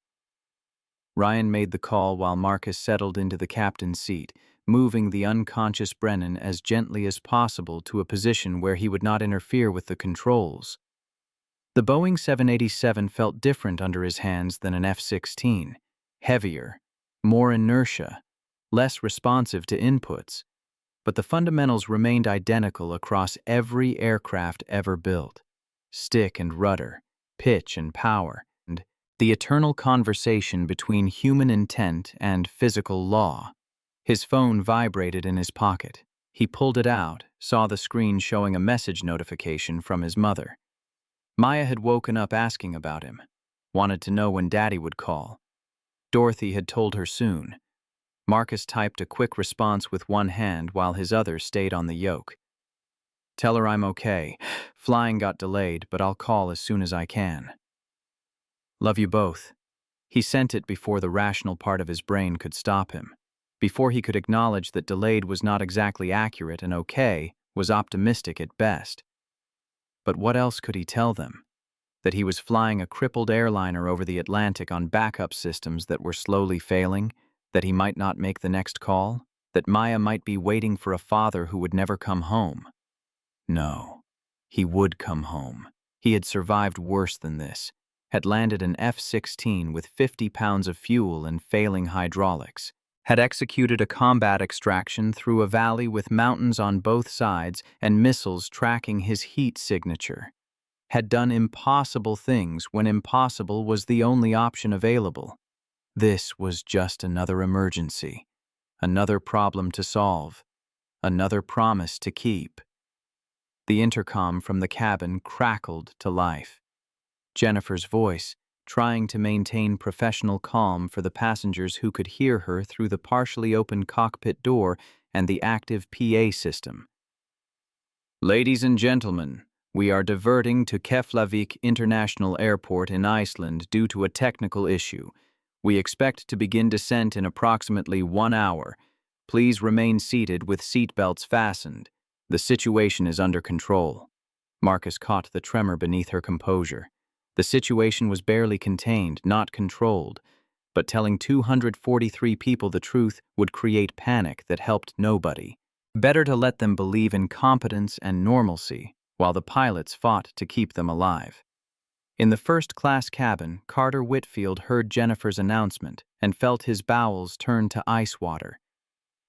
Ryan made the call while Marcus settled into the captain's seat, moving the unconscious Brennan as gently as possible to a position where he would not interfere with the controls. The Boeing 787 felt different under his hands than an F-16, heavier, more inertia, less responsive to inputs, but the fundamentals remained identical across every aircraft ever built. Stick and rudder, pitch and power, and the eternal conversation between human intent and physical law. His phone vibrated in his pocket. He pulled it out, saw the screen showing a message notification from his mother. Maya had woken up asking about him, wanted to know when Daddy would call. Dorothy had told her soon. Marcus typed a quick response with one hand while his other stayed on the yoke. Tell her I'm okay. Flying got delayed, but I'll call as soon as I can. Love you both. He sent it before the rational part of his brain could stop him, before he could acknowledge that delayed was not exactly accurate and okay was optimistic at best. But what else could he tell them? That he was flying a crippled airliner over the Atlantic on backup systems that were slowly failing, that he might not make the next call, that Maya might be waiting for a father who would never come home. No, he would come home. He had survived worse than this, had landed an F-16 with 50 pounds of fuel and failing hydraulics, had executed a combat extraction through a valley with mountains on both sides and missiles tracking his heat signature, had done impossible things when impossible was the only option available. This was just another emergency, another problem to solve, another promise to keep. The intercom from the cabin crackled to life. Jennifer's voice, trying to maintain professional calm for the passengers who could hear her through the partially open cockpit door and the active PA system. Ladies and gentlemen, we are diverting to Keflavik International Airport in Iceland due to a technical issue. We expect to begin descent in approximately 1 hour. Please remain seated with seatbelts fastened. The situation is under control. Marcus caught the tremor beneath her composure. The situation was barely contained, not controlled, but telling 243 people the truth would create panic that helped nobody. Better to let them believe in competence and normalcy, while the pilots fought to keep them alive. In the first-class cabin, Carter Whitfield heard Jennifer's announcement and felt his bowels turn to ice water.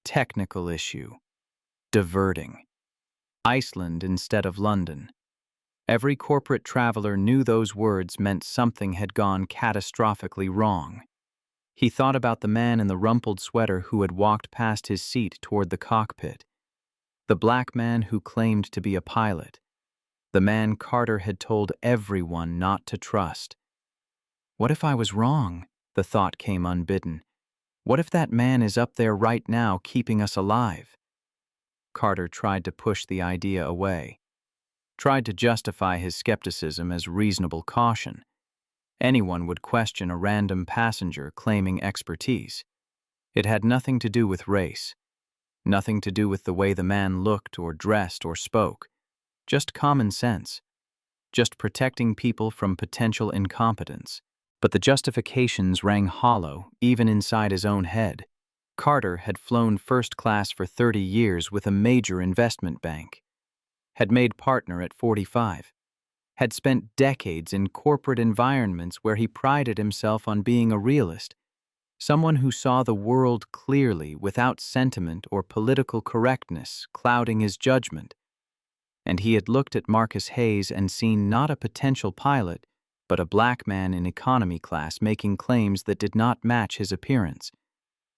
Technical issue. Diverting. Iceland instead of London. Every corporate traveler knew those words meant something had gone catastrophically wrong. He thought about the man in the rumpled sweater who had walked past his seat toward the cockpit. The black man who claimed to be a pilot. The man Carter had told everyone not to trust. What if I was wrong? The thought came unbidden. What if that man is up there right now keeping us alive? Carter tried to push the idea away. Tried to justify his skepticism as reasonable caution. Anyone would question a random passenger claiming expertise. It had nothing to do with race. Nothing to do with the way the man looked or dressed or spoke. Just common sense. Just protecting people from potential incompetence. But the justifications rang hollow, even inside his own head. Carter had flown first class for 30 years with a major investment bank. Had made partner at 45. Had spent decades in corporate environments where he prided himself on being a realist. Someone who saw the world clearly without sentiment or political correctness clouding his judgment. And he had looked at Marcus Hayes and seen not a potential pilot, but a black man in economy class making claims that did not match his appearance.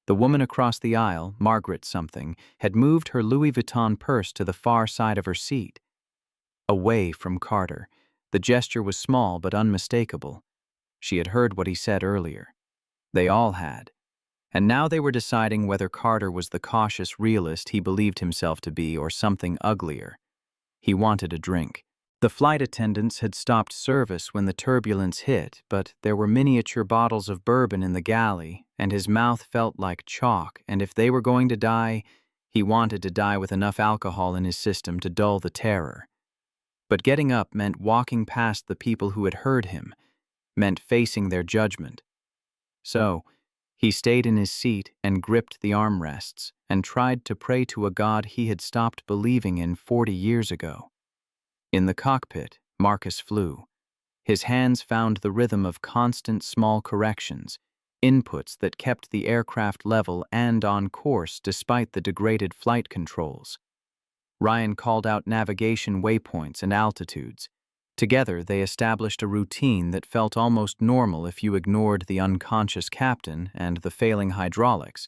The woman across the aisle, Margaret something, had moved her Louis Vuitton purse to the far side of her seat. Away from Carter. The gesture was small but unmistakable. She had heard what he said earlier. They all had. And now they were deciding whether Carter was the cautious realist he believed himself to be or something uglier. He wanted a drink. The flight attendants had stopped service when the turbulence hit, but there were miniature bottles of bourbon in the galley, and his mouth felt like chalk, and if they were going to die, he wanted to die with enough alcohol in his system to dull the terror. But getting up meant walking past the people who had heard him, meant facing their judgment. So, he stayed in his seat and gripped the armrests and tried to pray to a God he had stopped believing in 40 years ago. In the cockpit, Marcus flew. His hands found the rhythm of constant small corrections, inputs that kept the aircraft level and on course despite the degraded flight controls. Ryan called out navigation waypoints and altitudes. Together, they established a routine that felt almost normal if you ignored the unconscious captain and the failing hydraulics,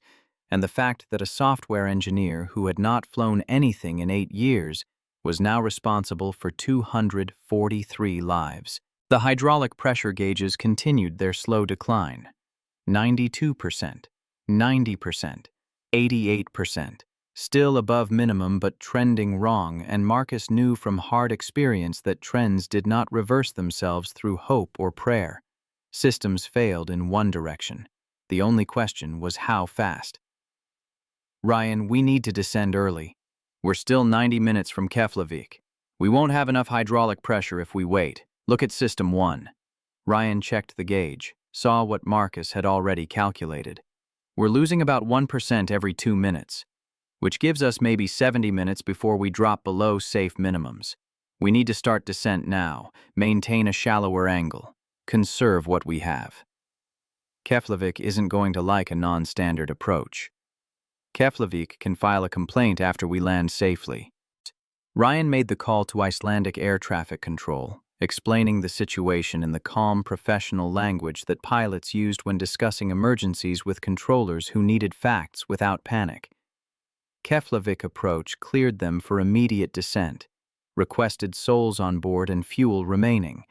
and the fact that a software engineer who had not flown anything in 8 years was now responsible for 243 lives. The hydraulic pressure gauges continued their slow decline. 92%, 90%, 88%, still above minimum but trending wrong, and Marcus knew from hard experience that trends did not reverse themselves through hope or prayer. Systems failed in one direction. The only question was how fast. Ryan, we need to descend early. We're still 90 minutes from Keflavik. We won't have enough hydraulic pressure if we wait. Look at System 1. Ryan checked the gauge, saw what Marcus had already calculated. We're losing about 1% every 2 minutes, which gives us maybe 70 minutes before we drop below safe minimums. We need to start descent now, maintain a shallower angle, conserve what we have. Keflavik isn't going to like a non-standard approach. Keflavik can file a complaint after we land safely. Ryan made the call to Icelandic air traffic control, explaining the situation in the calm, professional language that pilots used when discussing emergencies with controllers who needed facts without panic. Keflavik approach cleared them for immediate descent, requested souls on board and fuel remaining,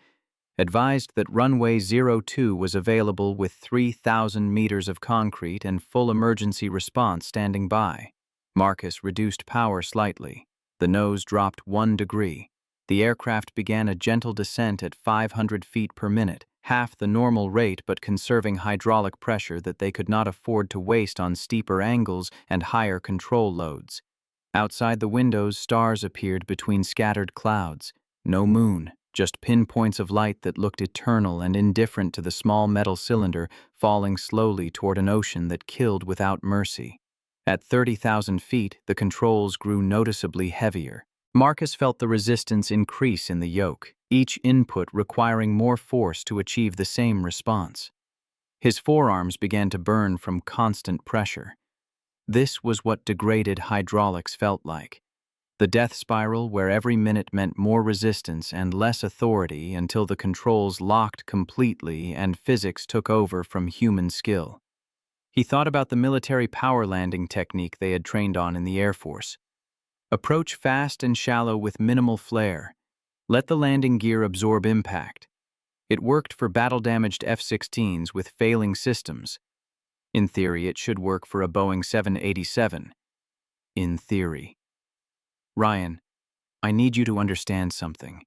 advised that runway 02 was available with 3,000 meters of concrete and full emergency response standing by. Marcus reduced power slightly. The nose dropped 1 degree. The aircraft began a gentle descent at 500 feet per minute, half the normal rate but conserving hydraulic pressure that they could not afford to waste on steeper angles and higher control loads. Outside the windows, stars appeared between scattered clouds. No moon, just pinpoints of light that looked eternal and indifferent to the small metal cylinder falling slowly toward an ocean that killed without mercy. At 30,000 feet, the controls grew noticeably heavier. Marcus felt the resistance increase in the yoke, each input requiring more force to achieve the same response. His forearms began to burn from constant pressure. This was what degraded hydraulics felt like. The death spiral where every minute meant more resistance and less authority until the controls locked completely and physics took over from human skill. He thought about the military power landing technique they had trained on in the Air Force. Approach fast and shallow with minimal flare. Let the landing gear absorb impact. It worked for battle-damaged F-16s with failing systems. In theory, it should work for a Boeing 787. In theory. Ryan, I need you to understand something.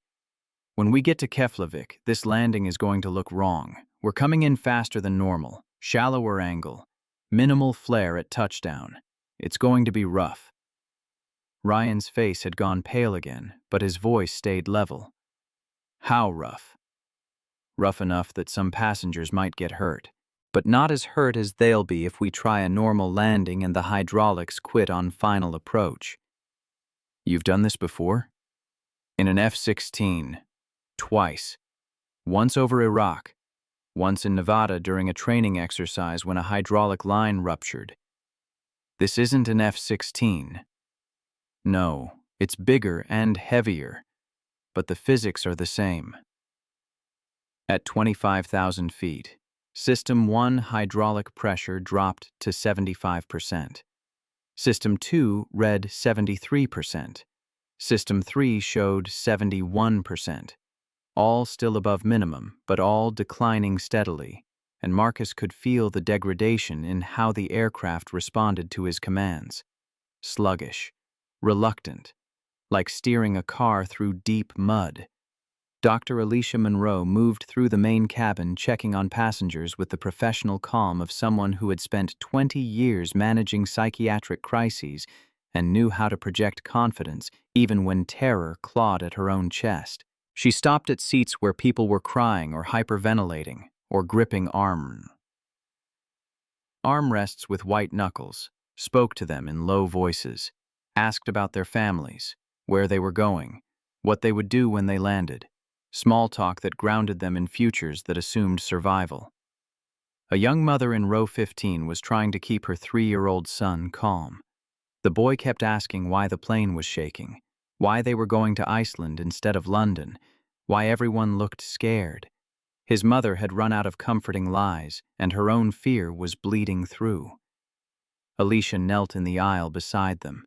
When we get to Keflavik, this landing is going to look wrong. We're coming in faster than normal, shallower angle, minimal flare at touchdown. It's going to be rough. Ryan's face had gone pale again, but his voice stayed level. How rough? Rough enough that some passengers might get hurt, but not as hurt as they'll be if we try a normal landing and the hydraulics quit on final approach. You've done this before? In an F-16. Twice. Once over Iraq. Once in Nevada during a training exercise when a hydraulic line ruptured. This isn't an F-16. No, it's bigger and heavier, but the physics are the same. At 25,000 feet, System 1 hydraulic pressure dropped to 75%. System 2 read 73%. System 3 showed 71%. All still above minimum, but all declining steadily, and Marcus could feel the degradation in how the aircraft responded to his commands. Sluggish, reluctant, like steering a car through deep mud. Dr. Alicia Monroe moved through the main cabin, checking on passengers with the professional calm of someone who had spent 20 years managing psychiatric crises and knew how to project confidence even when terror clawed at her own chest. She stopped at seats where people were crying or hyperventilating or gripping armrests with white knuckles, spoke to them in low voices, asked about their families, where they were going, what they would do when they landed. Small talk that grounded them in futures that assumed survival. A young mother in row 15 was trying to keep her 3-year-old son calm. The boy kept asking why the plane was shaking, why they were going to Iceland instead of London, why everyone looked scared. His mother had run out of comforting lies, and her own fear was bleeding through. Alicia knelt in the aisle beside them.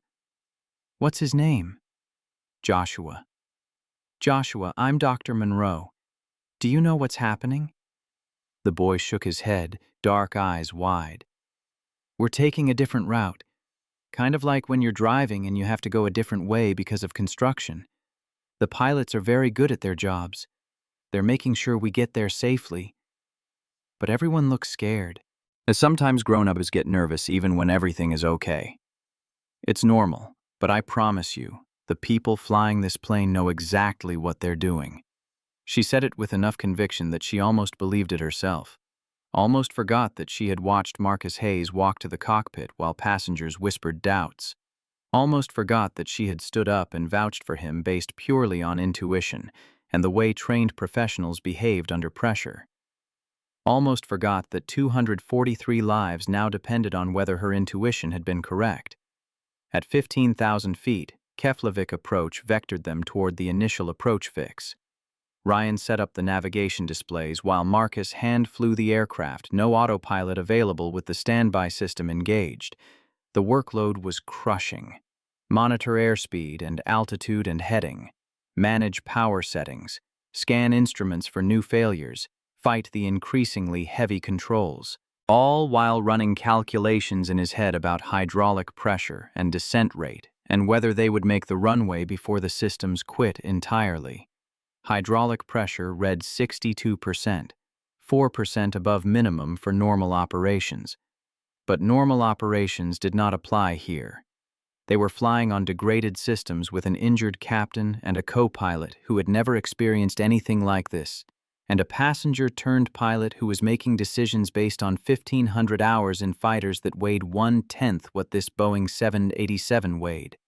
"What's his name?" "Joshua." "Joshua, I'm Dr. Monroe. Do you know what's happening?" The boy shook his head, dark eyes wide. "We're taking a different route. Kind of like when you're driving and you have to go a different way because of construction. The pilots are very good at their jobs. They're making sure we get there safely. But everyone looks scared." As sometimes grown-ups get nervous even when everything is okay. "It's normal, but I promise you, the people flying this plane know exactly what they're doing." She said it with enough conviction that she almost believed it herself. Almost forgot that she had watched Marcus Hayes walk to the cockpit while passengers whispered doubts. Almost forgot that she had stood up and vouched for him based purely on intuition and the way trained professionals behaved under pressure. Almost forgot that 243 lives now depended on whether her intuition had been correct. At 15,000 feet, Keflavik approach vectored them toward the initial approach fix. Ryan set up the navigation displays while Marcus hand flew the aircraft, no autopilot available with the standby system engaged. The workload was crushing. Monitor airspeed and altitude and heading. Manage power settings. Scan instruments for new failures. Fight the increasingly heavy controls. All while running calculations in his head about hydraulic pressure and descent rate and whether they would make the runway before the systems quit entirely. Hydraulic pressure read 62%, 4% above minimum for normal operations. But normal operations did not apply here. They were flying on degraded systems with an injured captain and a co-pilot who had never experienced anything like this, and a passenger-turned-pilot who was making decisions based on 1,500 hours in fighters that weighed 1/10 what this Boeing 787 weighed.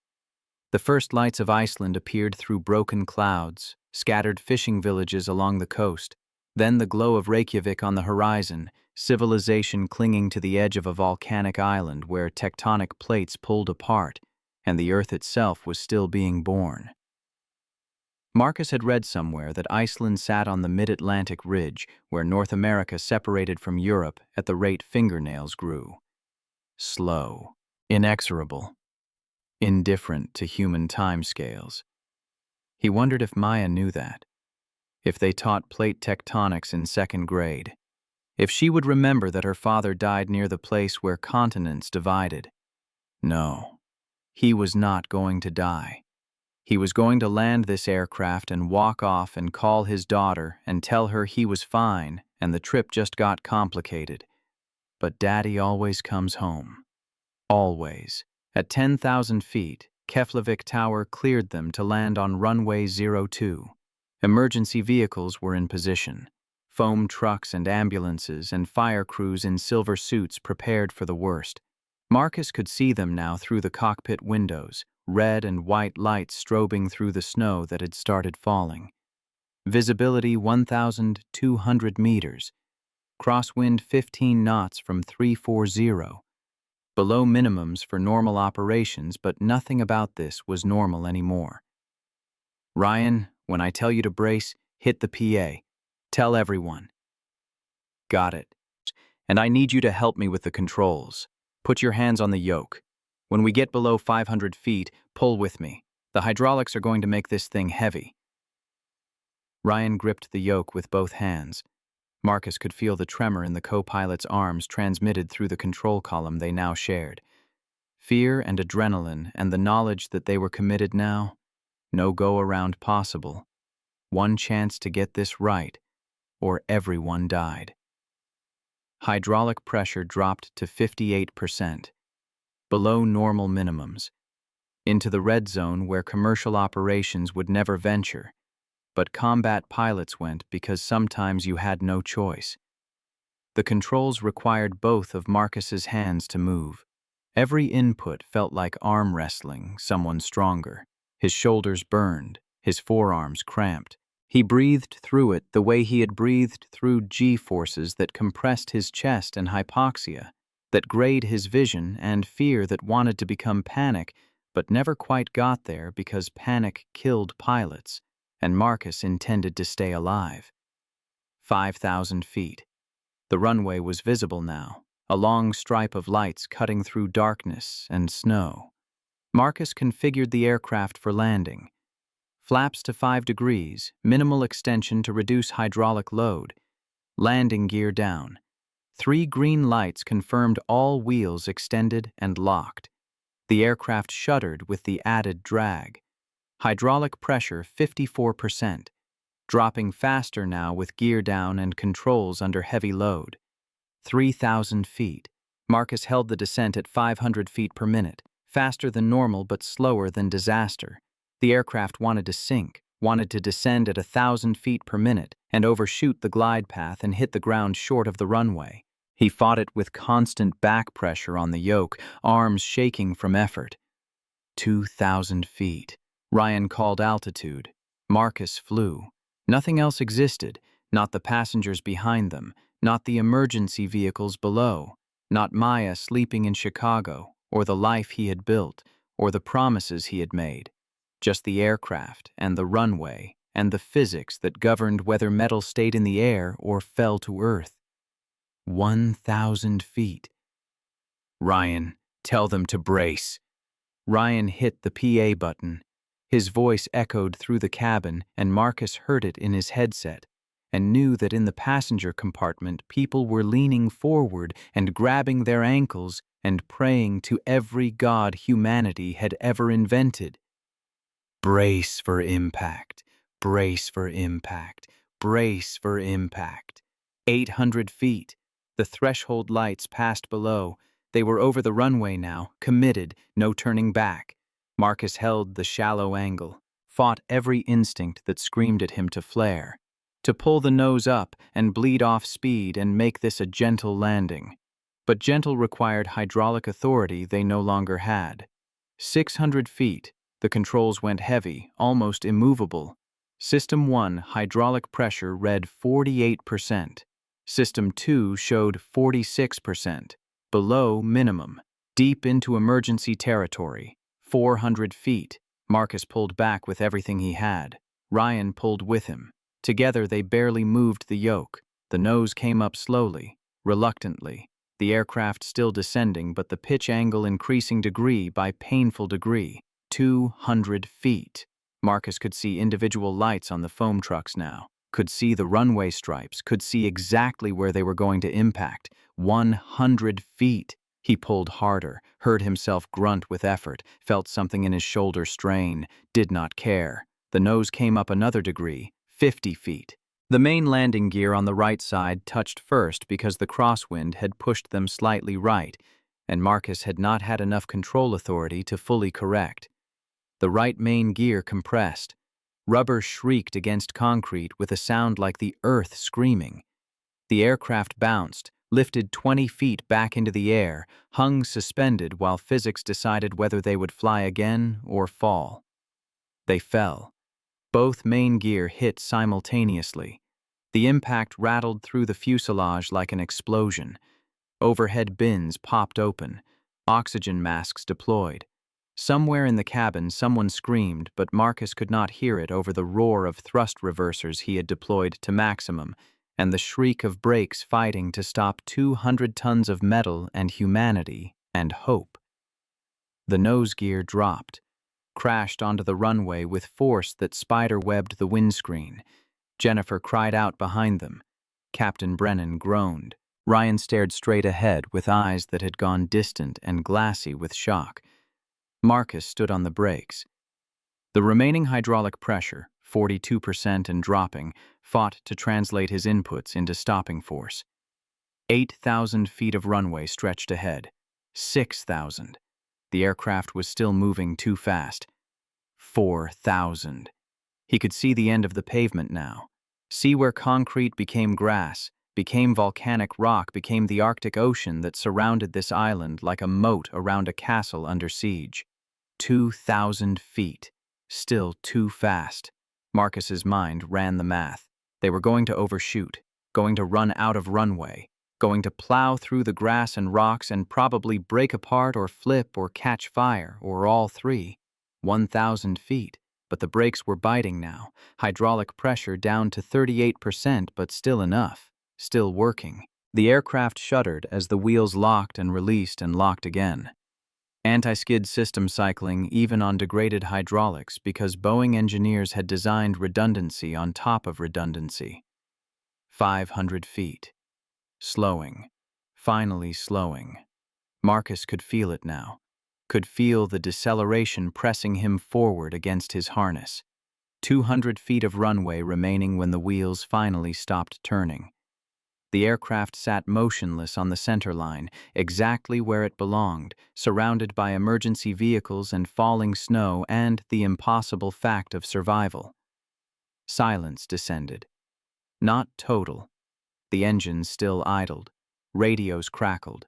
The first lights of Iceland appeared through broken clouds, scattered fishing villages along the coast, then the glow of Reykjavik on the horizon, civilization clinging to the edge of a volcanic island where tectonic plates pulled apart, and the Earth itself was still being born. Marcus had read somewhere that Iceland sat on the mid-Atlantic ridge where North America separated from Europe at the rate fingernails grew. Slow, inexorable, indifferent to human timescales. He wondered if Maya knew that, if they taught plate tectonics in second grade, if she would remember that her father died near the place where continents divided. No, he was not going to die. He was going to land this aircraft and walk off and call his daughter and tell her he was fine and the trip just got complicated. But Daddy always comes home. Always. At 10,000 feet, Keflavik Tower cleared them to land on runway 02. Emergency vehicles were in position. Foam trucks and ambulances and fire crews in silver suits prepared for the worst. Marcus could see them now through the cockpit windows, red and white lights strobing through the snow that had started falling. Visibility 1,200 meters. Crosswind 15 knots from 340. Below minimums for normal operations, but nothing about this was normal anymore. "Ryan, when I tell you to brace, hit the PA. Tell everyone." "Got it. And I need you to help me with the controls. Put your hands on the yoke. When we get below 500 feet, pull with me. The hydraulics are going to make this thing heavy." Ryan gripped the yoke with both hands. Marcus could feel the tremor in the co-pilot's arms transmitted through the control column they now shared. Fear and adrenaline and the knowledge that they were committed now. No go-around possible. One chance to get this right, or everyone died. Hydraulic pressure dropped to 58%, below normal minimums, into the red zone where commercial operations would never venture, but combat pilots went because sometimes you had no choice. The controls required both of Marcus's hands to move. Every input felt like arm wrestling someone stronger. His shoulders burned, his forearms cramped. He breathed through it the way he had breathed through G-forces that compressed his chest and hypoxia, that grayed his vision and fear that wanted to become panic, but never quite got there because panic killed pilots, and Marcus intended to stay alive. 5,000 feet. The runway was visible now, a long stripe of lights cutting through darkness and snow. Marcus configured the aircraft for landing. Flaps to 5 degrees, minimal extension to reduce hydraulic load. Landing gear down. 3 green lights confirmed all wheels extended and locked. The aircraft shuddered with the added drag. Hydraulic pressure 54%, dropping faster now with gear down and controls under heavy load. 3,000 feet. Marcus held the descent at 500 feet per minute, faster than normal but slower than disaster. The aircraft wanted to sink, wanted to descend at 1,000 feet per minute and overshoot the glide path and hit the ground short of the runway. He fought it with constant back pressure on the yoke, arms shaking from effort. 2,000 feet. Ryan called altitude. Marcus flew. Nothing else existed, not the passengers behind them, not the emergency vehicles below, not Maya sleeping in Chicago, or the life he had built, or the promises he had made. Just the aircraft and the runway and the physics that governed whether metal stayed in the air or fell to earth. 1,000 feet. Ryan, tell them to brace. Ryan hit the PA button. His voice echoed through the cabin, and Marcus heard it in his headset, and knew that in the passenger compartment people were leaning forward and grabbing their ankles and praying to every god humanity had ever invented. Brace for impact, brace for impact, brace for impact. 800 feet. The threshold lights passed below. They were over the runway now, committed, no turning back. Marcus held the shallow angle, fought every instinct that screamed at him to flare, to pull the nose up and bleed off speed and make this a gentle landing. But gentle required hydraulic authority they no longer had. 600 feet. The controls went heavy, almost immovable. System 1 hydraulic pressure read 48%. System 2 showed 46%. Below minimum. Deep into emergency territory. 400 feet. Marcus pulled back with everything he had. Ryan pulled with him. Together they barely moved the yoke. The nose came up slowly, reluctantly. The aircraft still descending, but the pitch angle increasing degree by painful degree. 200 feet. Marcus could see individual lights on the foam trucks now, could see the runway stripes, could see exactly where they were going to impact. 100 feet. He pulled harder, heard himself grunt with effort, felt something in his shoulder strain, did not care. The nose came up another degree, 50 feet. The main landing gear on the right side touched first because the crosswind had pushed them slightly right, and Marcus had not had enough control authority to fully correct. The right main gear compressed. Rubber shrieked against concrete with a sound like the earth screaming. The aircraft bounced, lifted 20 feet back into the air, hung suspended while physics decided whether they would fly again or fall. They fell. Both main gear hit simultaneously. The impact rattled through the fuselage like an explosion. Overhead bins popped open. Oxygen masks deployed. Somewhere in the cabin someone screamed, but Marcus could not hear it over the roar of thrust reversers he had deployed to maximum, and the shriek of brakes fighting to stop 200 tons of metal and humanity and hope. The nose gear dropped, crashed onto the runway with force that spider-webbed the windscreen. Jennifer cried out behind them. Captain Brennan groaned. Ryan stared straight ahead with eyes that had gone distant and glassy with shock. Marcus stood on the brakes. The remaining hydraulic pressure, 42% and dropping, fought to translate his inputs into stopping force. 8,000 feet of runway stretched ahead. 6,000. The aircraft was still moving too fast. 4,000. He could see the end of the pavement now. See where concrete became grass, became volcanic rock, became the Arctic Ocean that surrounded this island like a moat around a castle under siege. 2,000 feet. Still too fast. Marcus's mind ran the math. They were going to overshoot, going to run out of runway, going to plow through the grass and rocks and probably break apart or flip or catch fire, or all three. 1,000 feet. But the brakes were biting now, hydraulic pressure down to 38%, but still enough, still working. The aircraft shuddered as the wheels locked and released and locked again. Anti-skid system cycling even on degraded hydraulics because Boeing engineers had designed redundancy on top of redundancy. 500 feet. Slowing. Finally slowing. Marcus could feel it now. Could feel the deceleration pressing him forward against his harness. 200 feet of runway remaining when the wheels finally stopped turning. The aircraft sat motionless on the center line, exactly where it belonged, surrounded by emergency vehicles and falling snow and the impossible fact of survival. Silence descended. Not total. The engines still idled. Radios crackled.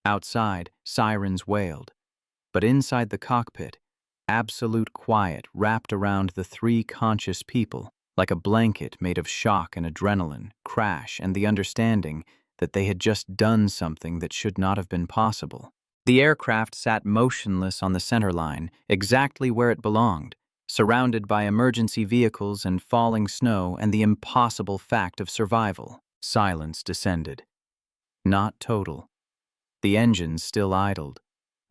Outside, sirens wailed. But inside the cockpit, absolute quiet wrapped around the three conscious people, like a blanket made of shock and adrenaline, crash, and the understanding that they had just done something that should not have been possible. The aircraft sat motionless on the center line, exactly where it belonged, surrounded by emergency vehicles and falling snow and the impossible fact of survival. Silence descended. Not total. The engines still idled.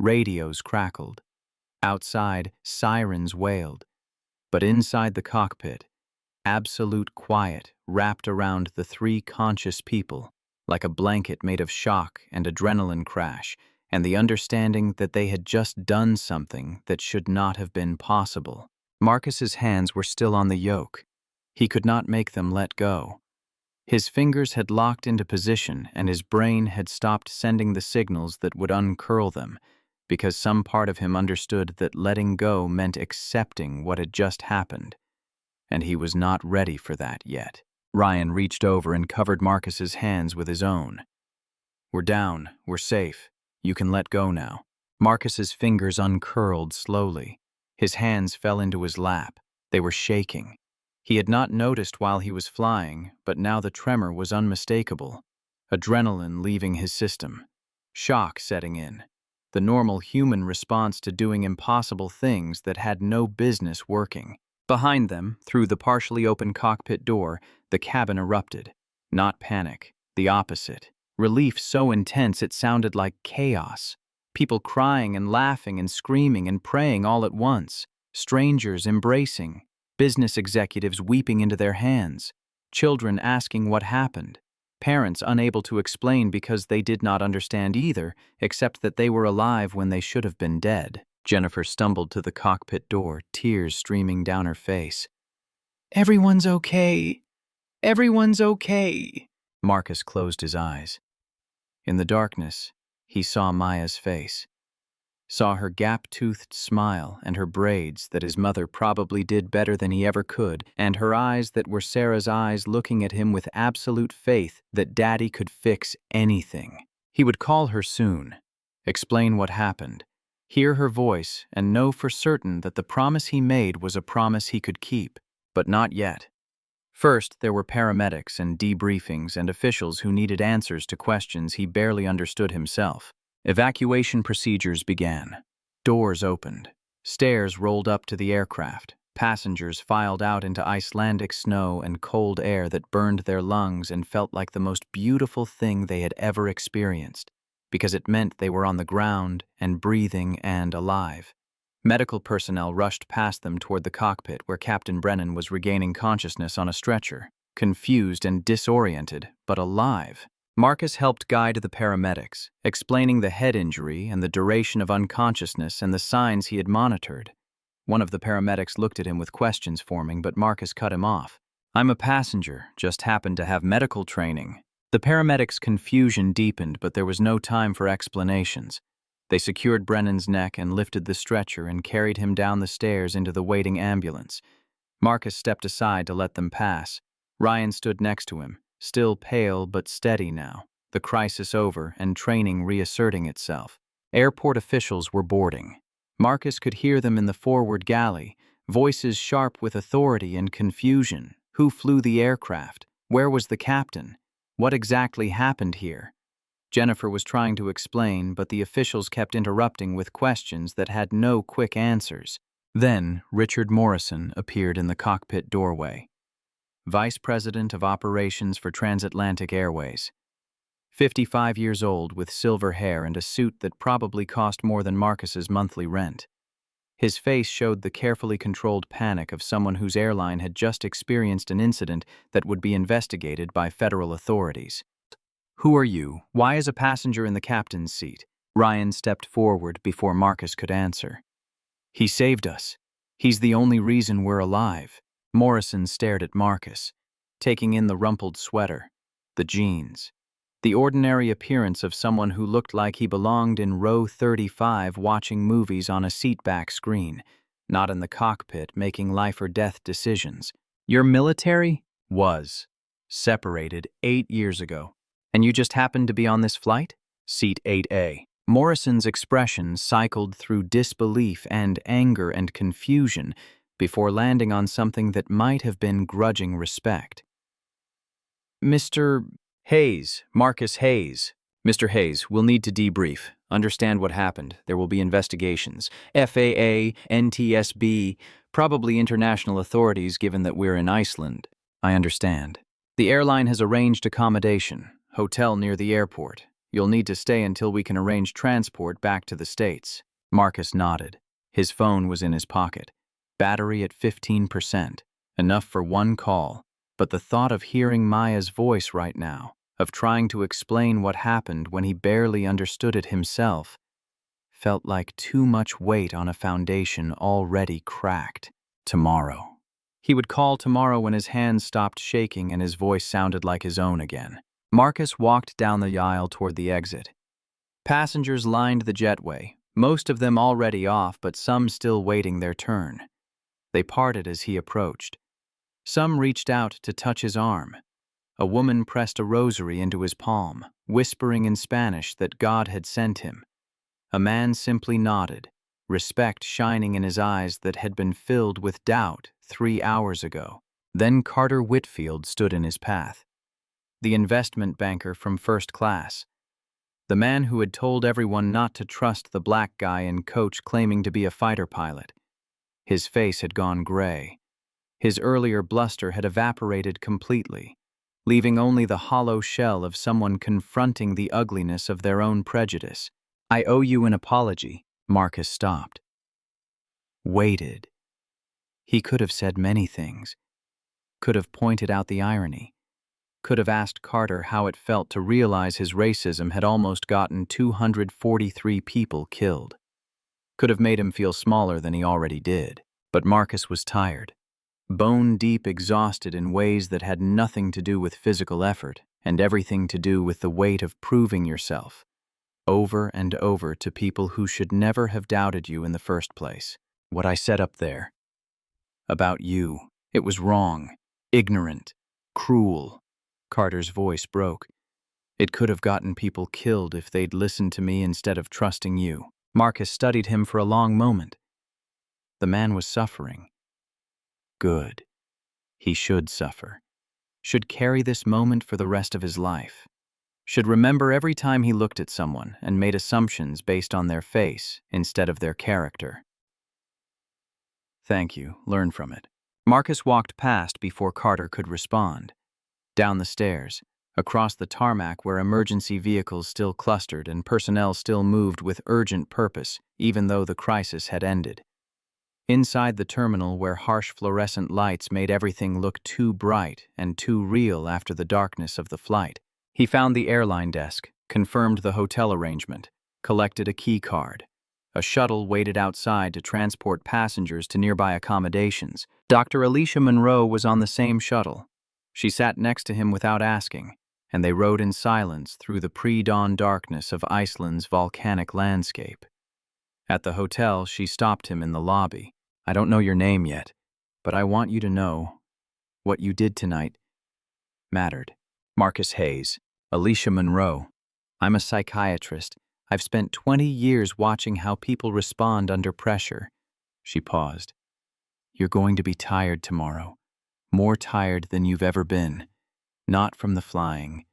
Radios crackled. Outside, sirens wailed. But inside the cockpit, absolute quiet wrapped around the three conscious people, like a blanket made of shock and adrenaline crash, and the understanding that they had just done something that should not have been possible. Marcus's hands were still on the yoke. He could not make them let go. His fingers had locked into position and his brain had stopped sending the signals that would uncurl them, because some part of him understood that letting go meant accepting what had just happened. And he was not ready for that yet. Ryan reached over and covered Marcus's hands with his own. "We're down. We're safe. You can let go now." Marcus's fingers uncurled slowly. His hands fell into his lap. They were shaking. He had not noticed while he was flying, but now the tremor was unmistakable. Adrenaline leaving his system. Shock setting in. The normal human response to doing impossible things that had no business working. Behind them, through the partially open cockpit door, the cabin erupted. Not panic, the opposite. Relief so intense it sounded like chaos. People crying and laughing and screaming and praying all at once. Strangers embracing. Business executives weeping into their hands. Children asking what happened. Parents unable to explain because they did not understand either, except that they were alive when they should have been dead. Jennifer stumbled to the cockpit door, tears streaming down her face. "Everyone's okay. Everyone's okay." Marcus closed his eyes. In the darkness, he saw Maya's face. Saw her gap-toothed smile and her braids that his mother probably did better than he ever could, and her eyes that were Sarah's eyes looking at him with absolute faith that Daddy could fix anything. He would call her soon, explain what happened, hear her voice, and know for certain that the promise he made was a promise he could keep, but not yet. First, there were paramedics and debriefings and officials who needed answers to questions he barely understood himself. Evacuation procedures began. Doors opened. Stairs rolled up to the aircraft. Passengers filed out into Icelandic snow and cold air that burned their lungs and felt like the most beautiful thing they had ever experienced, because it meant they were on the ground and breathing and alive. Medical personnel rushed past them toward the cockpit where Captain Brennan was regaining consciousness on a stretcher, confused and disoriented, but alive. Marcus helped guide the paramedics, explaining the head injury and the duration of unconsciousness and the signs he had monitored. One of the paramedics looked at him with questions forming, but Marcus cut him off. "I'm a passenger, just happened to have medical training." The paramedics' confusion deepened, but there was no time for explanations. They secured Brennan's neck and lifted the stretcher and carried him down the stairs into the waiting ambulance. Marcus stepped aside to let them pass. Ryan stood next to him, still pale but steady now, the crisis over and training reasserting itself. Airport officials were boarding. Marcus could hear them in the forward galley, voices sharp with authority and confusion. Who flew the aircraft? Where was the captain? What exactly happened here? Jennifer was trying to explain, but the officials kept interrupting with questions that had no quick answers. Then Richard Morrison appeared in the cockpit doorway. Vice President of Operations for Transatlantic Airways. 55 years old with silver hair and a suit that probably cost more than Marcus's monthly rent. His face showed the carefully controlled panic of someone whose airline had just experienced an incident that would be investigated by federal authorities. "Who are you? Why is a passenger in the captain's seat?" Ryan stepped forward before Marcus could answer. "He saved us. He's the only reason we're alive." Morrison stared at Marcus, taking in the rumpled sweater, the jeans, the ordinary appearance of someone who looked like he belonged in row 35 watching movies on a seatback screen, not in the cockpit making life or death decisions. "Your military?" "Was. Separated 8 years ago. And you just happened to be on this flight?" "Seat 8A. Morrison's expression cycled through disbelief and anger and confusion before landing on something that might have been grudging respect. "Mr. Hayes, Marcus Hayes. Mr. Hayes, we'll need to debrief, understand what happened. There will be investigations. FAA, NTSB, probably international authorities given that we're in Iceland." "I understand. The airline has arranged accommodation, hotel near the airport. You'll need to stay until we can arrange transport back to the States." Marcus nodded. His phone was in his pocket. Battery at 15%. Enough for one call. But the thought of hearing Maya's voice right now, of trying to explain what happened when he barely understood it himself, felt like too much weight on a foundation already cracked. Tomorrow. He would call tomorrow when his hands stopped shaking and his voice sounded like his own again. Marcus walked down the aisle toward the exit. Passengers lined the jetway, most of them already off but some still waiting their turn. They parted as he approached. Some reached out to touch his arm. A woman pressed a rosary into his palm, whispering in Spanish that God had sent him. A man simply nodded, respect shining in his eyes that had been filled with doubt 3 hours ago. Then Carter Whitfield stood in his path. The investment banker from first class. The man who had told everyone not to trust the black guy in coach claiming to be a fighter pilot. His face had gone gray. His earlier bluster had evaporated completely, leaving only the hollow shell of someone confronting the ugliness of their own prejudice. "I owe you an apology." Marcus stopped. Waited. He could have said many things. Could have pointed out the irony. Could have asked Carter how it felt to realize his racism had almost gotten 243 people killed. Could have made him feel smaller than he already did. But Marcus was tired. Bone-deep exhausted in ways that had nothing to do with physical effort and everything to do with the weight of proving yourself, over and over to people who should never have doubted you in the first place. "What I said up there about you, it was wrong, ignorant, cruel." Carter's voice broke. "It could have gotten people killed if they'd listened to me instead of trusting you." Marcus studied him for a long moment. The man was suffering. Good. He should suffer. Should carry this moment for the rest of his life. Should remember every time he looked at someone and made assumptions based on their face instead of their character. "Thank you. Learn from it." Marcus walked past before Carter could respond. Down the stairs, across the tarmac where emergency vehicles still clustered and personnel still moved with urgent purpose, even though the crisis had ended. Inside the terminal where harsh fluorescent lights made everything look too bright and too real after the darkness of the flight, he found the airline desk, confirmed the hotel arrangement, collected a key card. A shuttle waited outside to transport passengers to nearby accommodations. Dr. Alicia Monroe was on the same shuttle. She sat next to him without asking, and they rode in silence through the pre-dawn darkness of Iceland's volcanic landscape. At the hotel, she stopped him in the lobby. "I don't know your name yet, but I want you to know what you did tonight mattered." "Marcus Hayes, Alicia Monroe. I'm a psychiatrist. I've spent 20 years watching how people respond under pressure." She paused. "You're going to be tired tomorrow. More tired than you've ever been. Not from the flying,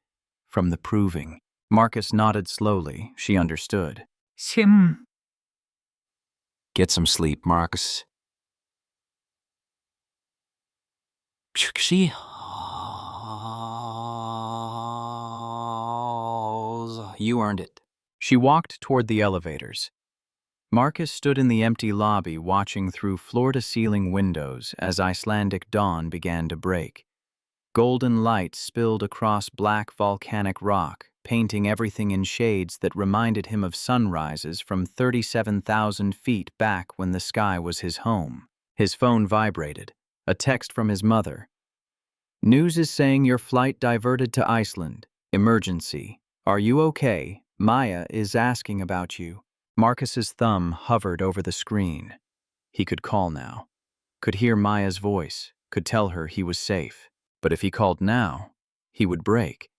from the proving." Marcus nodded slowly. She understood. "Get some sleep, Marcus." You earned it. She walked toward the elevators. Marcus stood in the empty lobby watching through floor-to-ceiling windows as Icelandic dawn began to break. Golden light spilled across black volcanic rock, painting everything in shades that reminded him of sunrises from 37,000 feet back when the sky was his home. His phone vibrated. A text from his mother. "News is saying your flight diverted to Iceland. Emergency. Are you okay? Maya is asking about you." Marcus's thumb hovered over the screen. He could call now. Could hear Maya's voice. Could tell her he was safe. But if he called now, he would break.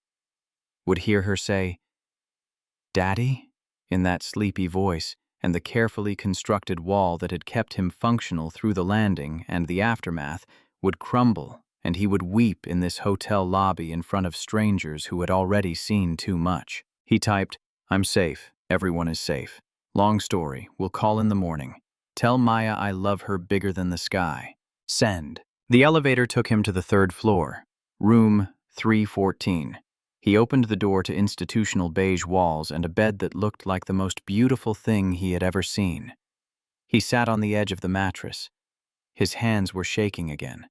Would hear her say, "Daddy?" in that sleepy voice, and the carefully constructed wall that had kept him functional through the landing and the aftermath would crumble, and he would weep in this hotel lobby in front of strangers who had already seen too much. He typed, "I'm safe. Everyone is safe. Long story. We'll call in the morning. Tell Maya I love her bigger than the sky. Send." The elevator took him to the third floor, room 314. He opened the door to institutional beige walls and a bed that looked like the most beautiful thing he had ever seen. He sat on the edge of the mattress. His hands were shaking again.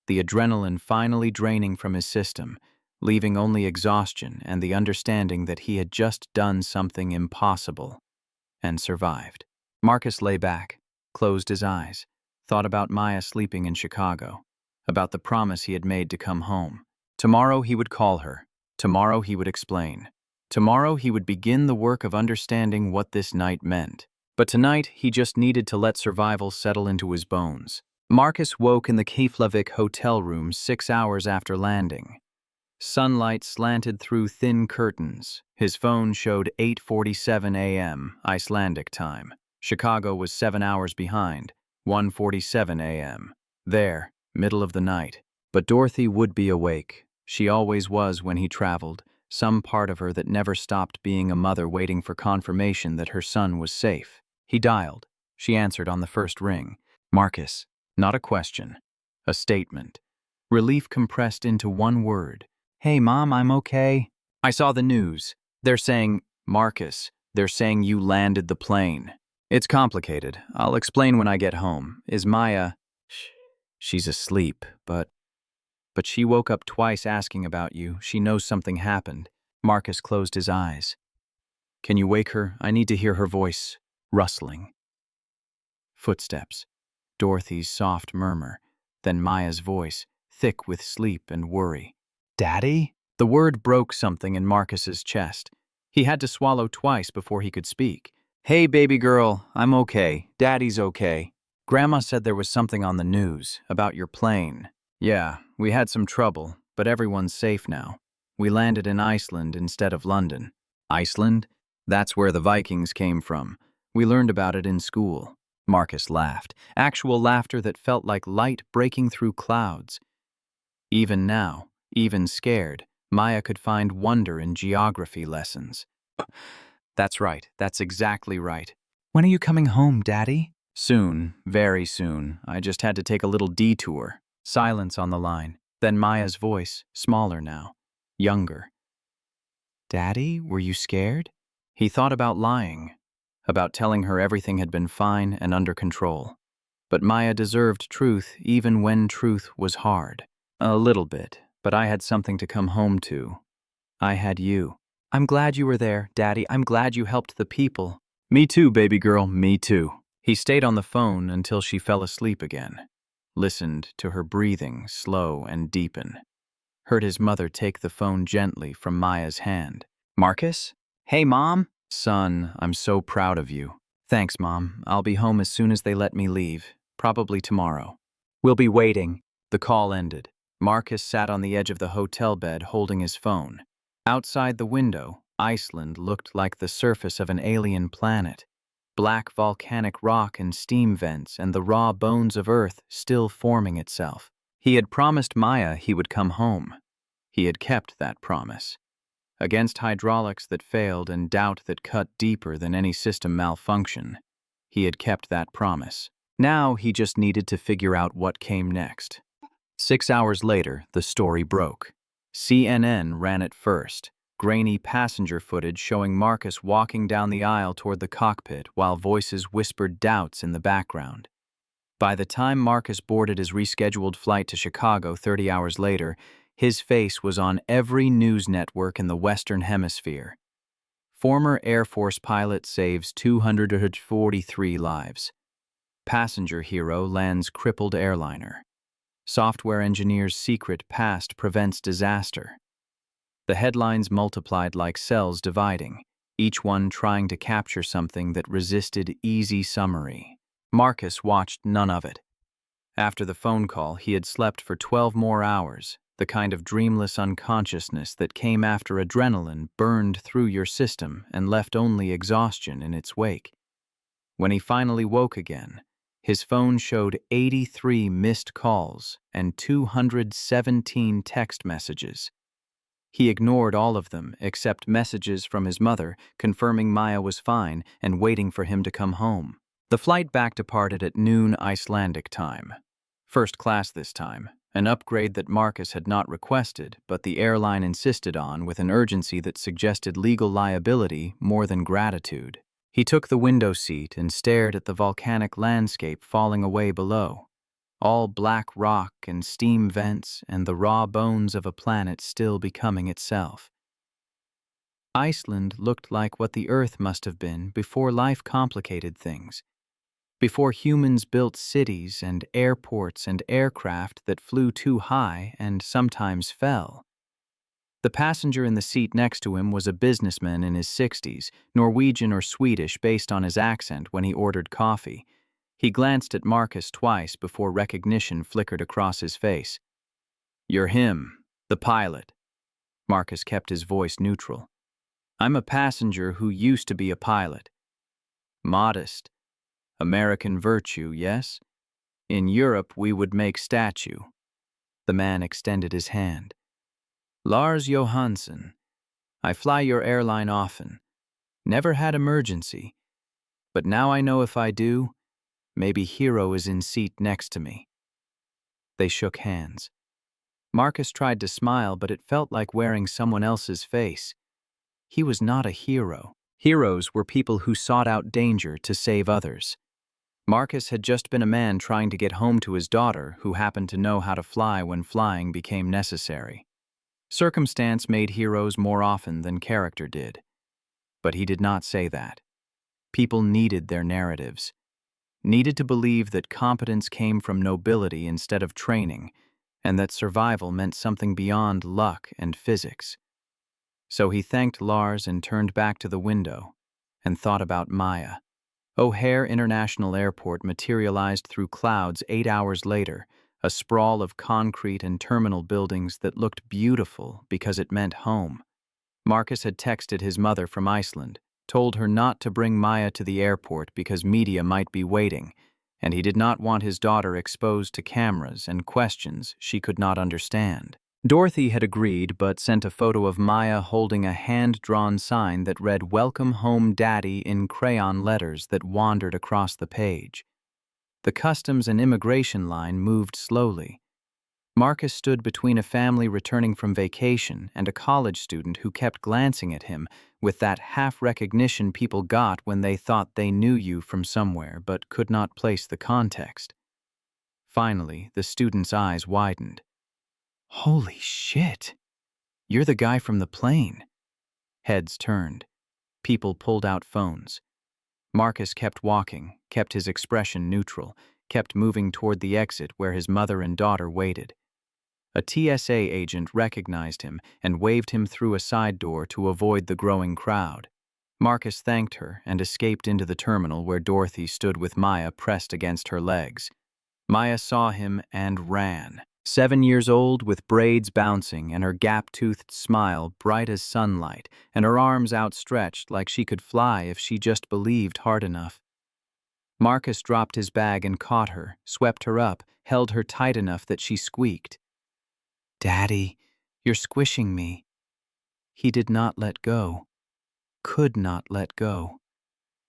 The adrenaline finally draining from his system, leaving only exhaustion and the understanding that he had just done something impossible and survived. Marcus lay back, closed his eyes, thought about Maya sleeping in Chicago, about the promise he had made to come home. Tomorrow he would call her. Tomorrow he would explain. Tomorrow he would begin the work of understanding what this night meant. But tonight he just needed to let survival settle into his bones. Marcus woke in the Keflavik hotel room 6 hours after landing. Sunlight slanted through thin curtains. His phone showed 8:47 a.m. Icelandic time. Chicago was 7 hours behind, 1:47 a.m. There, middle of the night. But Dorothy would be awake. She always was when he traveled, some part of her that never stopped being a mother waiting for confirmation that her son was safe. He dialed. She answered on the first ring. Marcus. Not a question. A statement. Relief compressed into one word. "Hey, Mom, I'm okay. I saw the news. They're saying, Marcus, they're saying you landed the plane. It's complicated. I'll explain when I get home. Is Maya..." "She's asleep, but she woke up twice asking about you. She knows something happened." Marcus closed his eyes. "Can you wake her? I need to hear her voice." Rustling. Footsteps. Dorothy's soft murmur. Then Maya's voice, thick with sleep and worry. "Daddy?" The word broke something in Marcus's chest. He had to swallow twice before he could speak. "Hey, baby girl, I'm okay. Daddy's okay. Grandma said there was something on the news, about your plane. Yeah, we had some trouble, but everyone's safe now. We landed in Iceland instead of London." "Iceland? That's where the Vikings came from. We learned about it in school." Marcus laughed, actual laughter that felt like light breaking through clouds. Even now, even scared, Maya could find wonder in geography lessons. "That's right, that's exactly right. When are you coming home, Daddy?" "Soon, very soon. I just had to take a little detour." Silence on the line. Then Maya's voice, smaller now, younger. "Daddy, were you scared?" He thought about lying, about telling her everything had been fine and under control. But Maya deserved truth even when truth was hard. "A little bit, but I had something to come home to. I had you." "I'm glad you were there, Daddy. I'm glad you helped the people." "Me too, baby girl, me too." He stayed on the phone until she fell asleep again. Listened to her breathing slow and deepen. Heard his mother take the phone gently from Maya's hand. "Marcus? Hey, Mom?" "Son, I'm so proud of you." "Thanks, Mom. I'll be home as soon as they let me leave. Probably tomorrow." "We'll be waiting." The call ended. Marcus sat on the edge of the hotel bed holding his phone. Outside the window, Iceland looked like the surface of an alien planet. Black volcanic rock and steam vents and the raw bones of Earth still forming itself. He had promised Maya he would come home. He had kept that promise. Against hydraulics that failed and doubt that cut deeper than any system malfunction, he had kept that promise. Now he just needed to figure out what came next. 6 hours later, the story broke. CNN ran it first. grainy passenger footage showing Marcus walking down the aisle toward the cockpit while voices whispered doubts in the background. By the time Marcus boarded his rescheduled flight to Chicago 30 hours later, his face was on every news network in the Western Hemisphere. Former Air Force pilot saves 243 lives. Passenger hero lands crippled airliner. Software engineer's secret past prevents disaster. The headlines multiplied like cells dividing, each one trying to capture something that resisted easy summary. Marcus watched none of it. After the phone call, he had slept for 12 more hours, the kind of dreamless unconsciousness that came after adrenaline burned through your system and left only exhaustion in its wake. When he finally woke again, his phone showed 83 missed calls and 217 text messages. He ignored all of them except messages from his mother confirming Maya was fine and waiting for him to come home. The flight back departed at noon Icelandic time. First class this time, an upgrade that Marcus had not requested, but the airline insisted on with an urgency that suggested legal liability more than gratitude. He took the window seat and stared at the volcanic landscape falling away below. All black rock and steam vents and the raw bones of a planet still becoming itself. Iceland looked like what the Earth must have been before life complicated things, before humans built cities and airports and aircraft that flew too high and sometimes fell. The passenger in the seat next to him was a businessman in his 60s, Norwegian or Swedish based on his accent when he ordered coffee. He glanced at Marcus twice before recognition flickered across his face. "You're him, the pilot." Marcus kept his voice neutral. "I'm a passenger who used to be a pilot. Modest. American virtue, yes? In Europe, we would make statue." The man extended his hand. "Lars Johansson. I fly your airline often. Never had emergency. But now I know if I do, maybe Hero is in seat next to me." They shook hands. Marcus tried to smile, but it felt like wearing someone else's face. He was not a hero. Heroes were people who sought out danger to save others. Marcus had just been a man trying to get home to his daughter who happened to know how to fly when flying became necessary. Circumstance made heroes more often than character did. But he did not say that. People needed their narratives. Needed to believe that competence came from nobility instead of training, and that survival meant something beyond luck and physics. So he thanked Lars and turned back to the window and thought about Maya. O'Hare International Airport materialized through clouds 8 hours later, a sprawl of concrete and terminal buildings that looked beautiful because it meant home. Marcus had texted his mother from Iceland, told her not to bring Maya to the airport because media might be waiting, and he did not want his daughter exposed to cameras and questions she could not understand. Dorothy had agreed but sent a photo of Maya holding a hand-drawn sign that read "Welcome Home Daddy" in crayon letters that wandered across the page. The customs and immigration line moved slowly. Marcus stood between a family returning from vacation and a college student who kept glancing at him with that half-recognition people got when they thought they knew you from somewhere but could not place the context. Finally, the student's eyes widened. "Holy shit! You're the guy from the plane." Heads turned. People pulled out phones. Marcus kept walking, kept his expression neutral, kept moving toward the exit where his mother and daughter waited. A TSA agent recognized him and waved him through a side door to avoid the growing crowd. Marcus thanked her and escaped into the terminal where Dorothy stood with Maya pressed against her legs. Maya saw him and ran. 7 years old, with braids bouncing and her gap-toothed smile bright as sunlight, and her arms outstretched like she could fly if she just believed hard enough. Marcus dropped his bag and caught her, swept her up, held her tight enough that she squeaked. "Daddy, you're squishing me." He did not let go. Could not let go.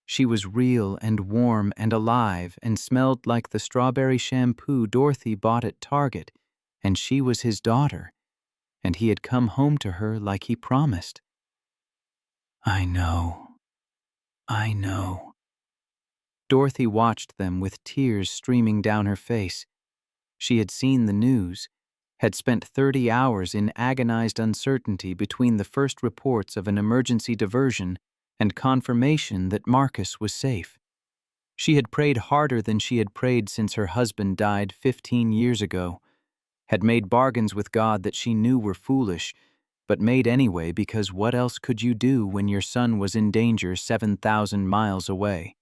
She was real and warm and alive and smelled like the strawberry shampoo Dorothy bought at Target, and she was his daughter, and he had come home to her like he promised. I know. I know. Dorothy watched them with tears streaming down her face. She had seen the news, had spent 30 hours in agonized uncertainty between the first reports of an emergency diversion and confirmation that Marcus was safe. She had prayed harder than she had prayed since her husband died 15 years ago, had made bargains with God that she knew were foolish, but made anyway because what else could you do when your son was in danger 7,000 miles away?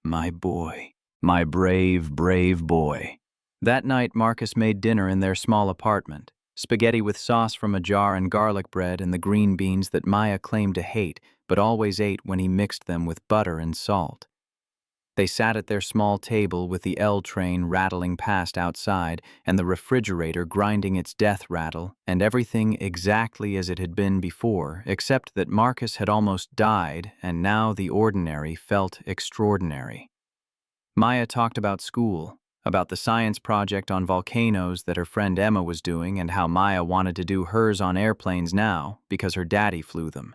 My boy. My brave, brave boy. That night, Marcus made dinner in their small apartment. Spaghetti with sauce from a jar and garlic bread and the green beans that Maya claimed to hate, but always ate when he mixed them with butter and salt. They sat at their small table with the L train rattling past outside and the refrigerator grinding its death rattle and everything exactly as it had been before, except that Marcus had almost died and now the ordinary felt extraordinary. Maya talked about school, about the science project on volcanoes that her friend Emma was doing and how Maya wanted to do hers on airplanes now because her daddy flew them.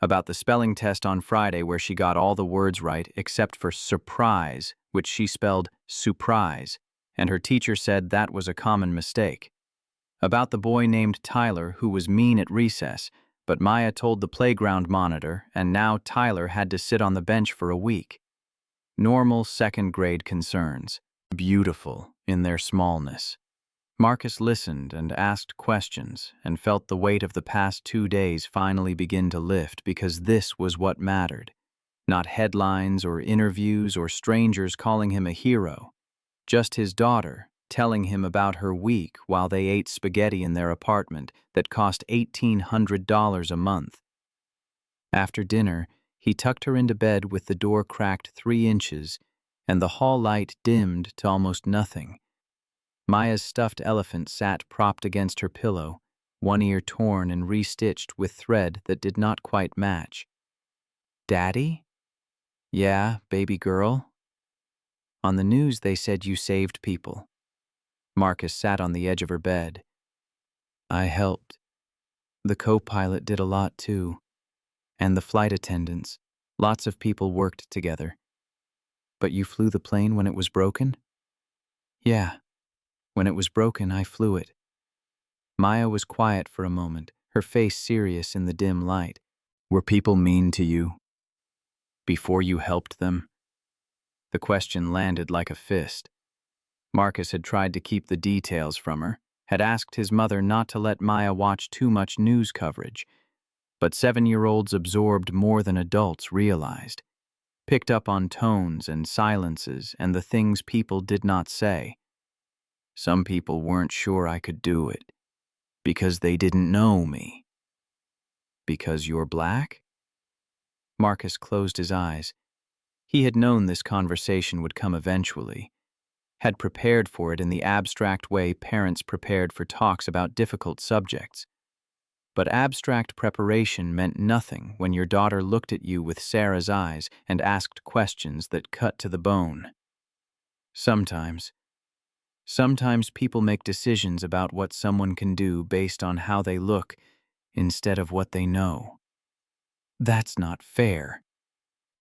About the spelling test on Friday where she got all the words right except for surprise, which she spelled surprise, and her teacher said that was a common mistake. About the boy named Tyler who was mean at recess, but Maya told the playground monitor, and now Tyler had to sit on the bench for a week. Normal second-grade concerns, beautiful in their smallness. Marcus listened and asked questions and felt the weight of the past 2 days finally begin to lift because this was what mattered. Not headlines or interviews or strangers calling him a hero. Just his daughter telling him about her week while they ate spaghetti in their apartment that cost $1,800 a month. After dinner, he tucked her into bed with the door cracked 3 inches and the hall light dimmed to almost nothing. Maya's stuffed elephant sat propped against her pillow, one ear torn and restitched with thread that did not quite match. Daddy? Yeah, baby girl. On the news they said you saved people. Marcus sat on the edge of her bed. I helped. The co-pilot did a lot too. And the flight attendants. Lots of people worked together. But you flew the plane when it was broken? Yeah. When it was broken, I flew it. Maya was quiet for a moment, her face serious in the dim light. Were people mean to you? Before you helped them? The question landed like a fist. Marcus had tried to keep the details from her, had asked his mother not to let Maya watch too much news coverage. But 7-year-olds absorbed more than adults realized. Picked up on tones and silences and the things people did not say. Some people weren't sure I could do it. Because they didn't know me. Because you're black? Marcus closed his eyes. He had known this conversation would come eventually, had prepared for it in the abstract way parents prepared for talks about difficult subjects. But abstract preparation meant nothing when your daughter looked at you with Sarah's eyes and asked questions that cut to the bone. Sometimes people make decisions about what someone can do based on how they look instead of what they know. That's not fair.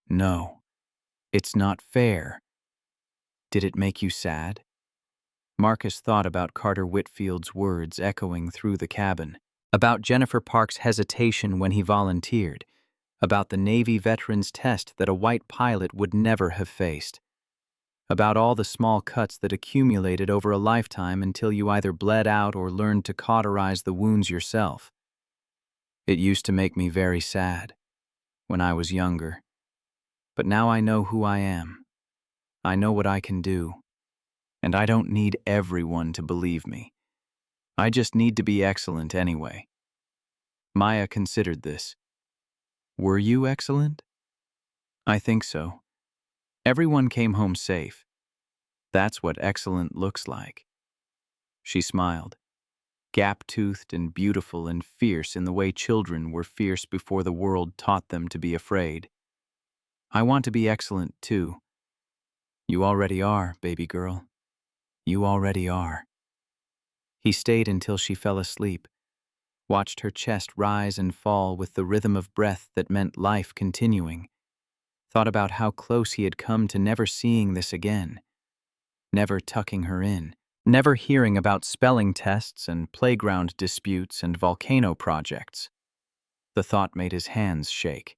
No, it's not fair. Did it make you sad? Marcus thought about Carter Whitfield's words echoing through the cabin, about Jennifer Park's hesitation when he volunteered, about the Navy veteran's test that a white pilot would never have faced, about all the small cuts that accumulated over a lifetime until you either bled out or learned to cauterize the wounds yourself. It used to make me very sad when I was younger, but now I know who I am. I know what I can do. And I don't need everyone to believe me. I just need to be excellent anyway. Maya considered this. Were you excellent? I think so. Everyone came home safe. That's what excellent looks like. She smiled, gap-toothed and beautiful and fierce in the way children were fierce before the world taught them to be afraid. I want to be excellent too. You already are, baby girl. You already are. He stayed until she fell asleep. watched her chest rise and fall with the rhythm of breath that meant life continuing, thought about how close he had come to never seeing this again, never tucking her in, never hearing about spelling tests and playground disputes and volcano projects. The thought made his hands shake.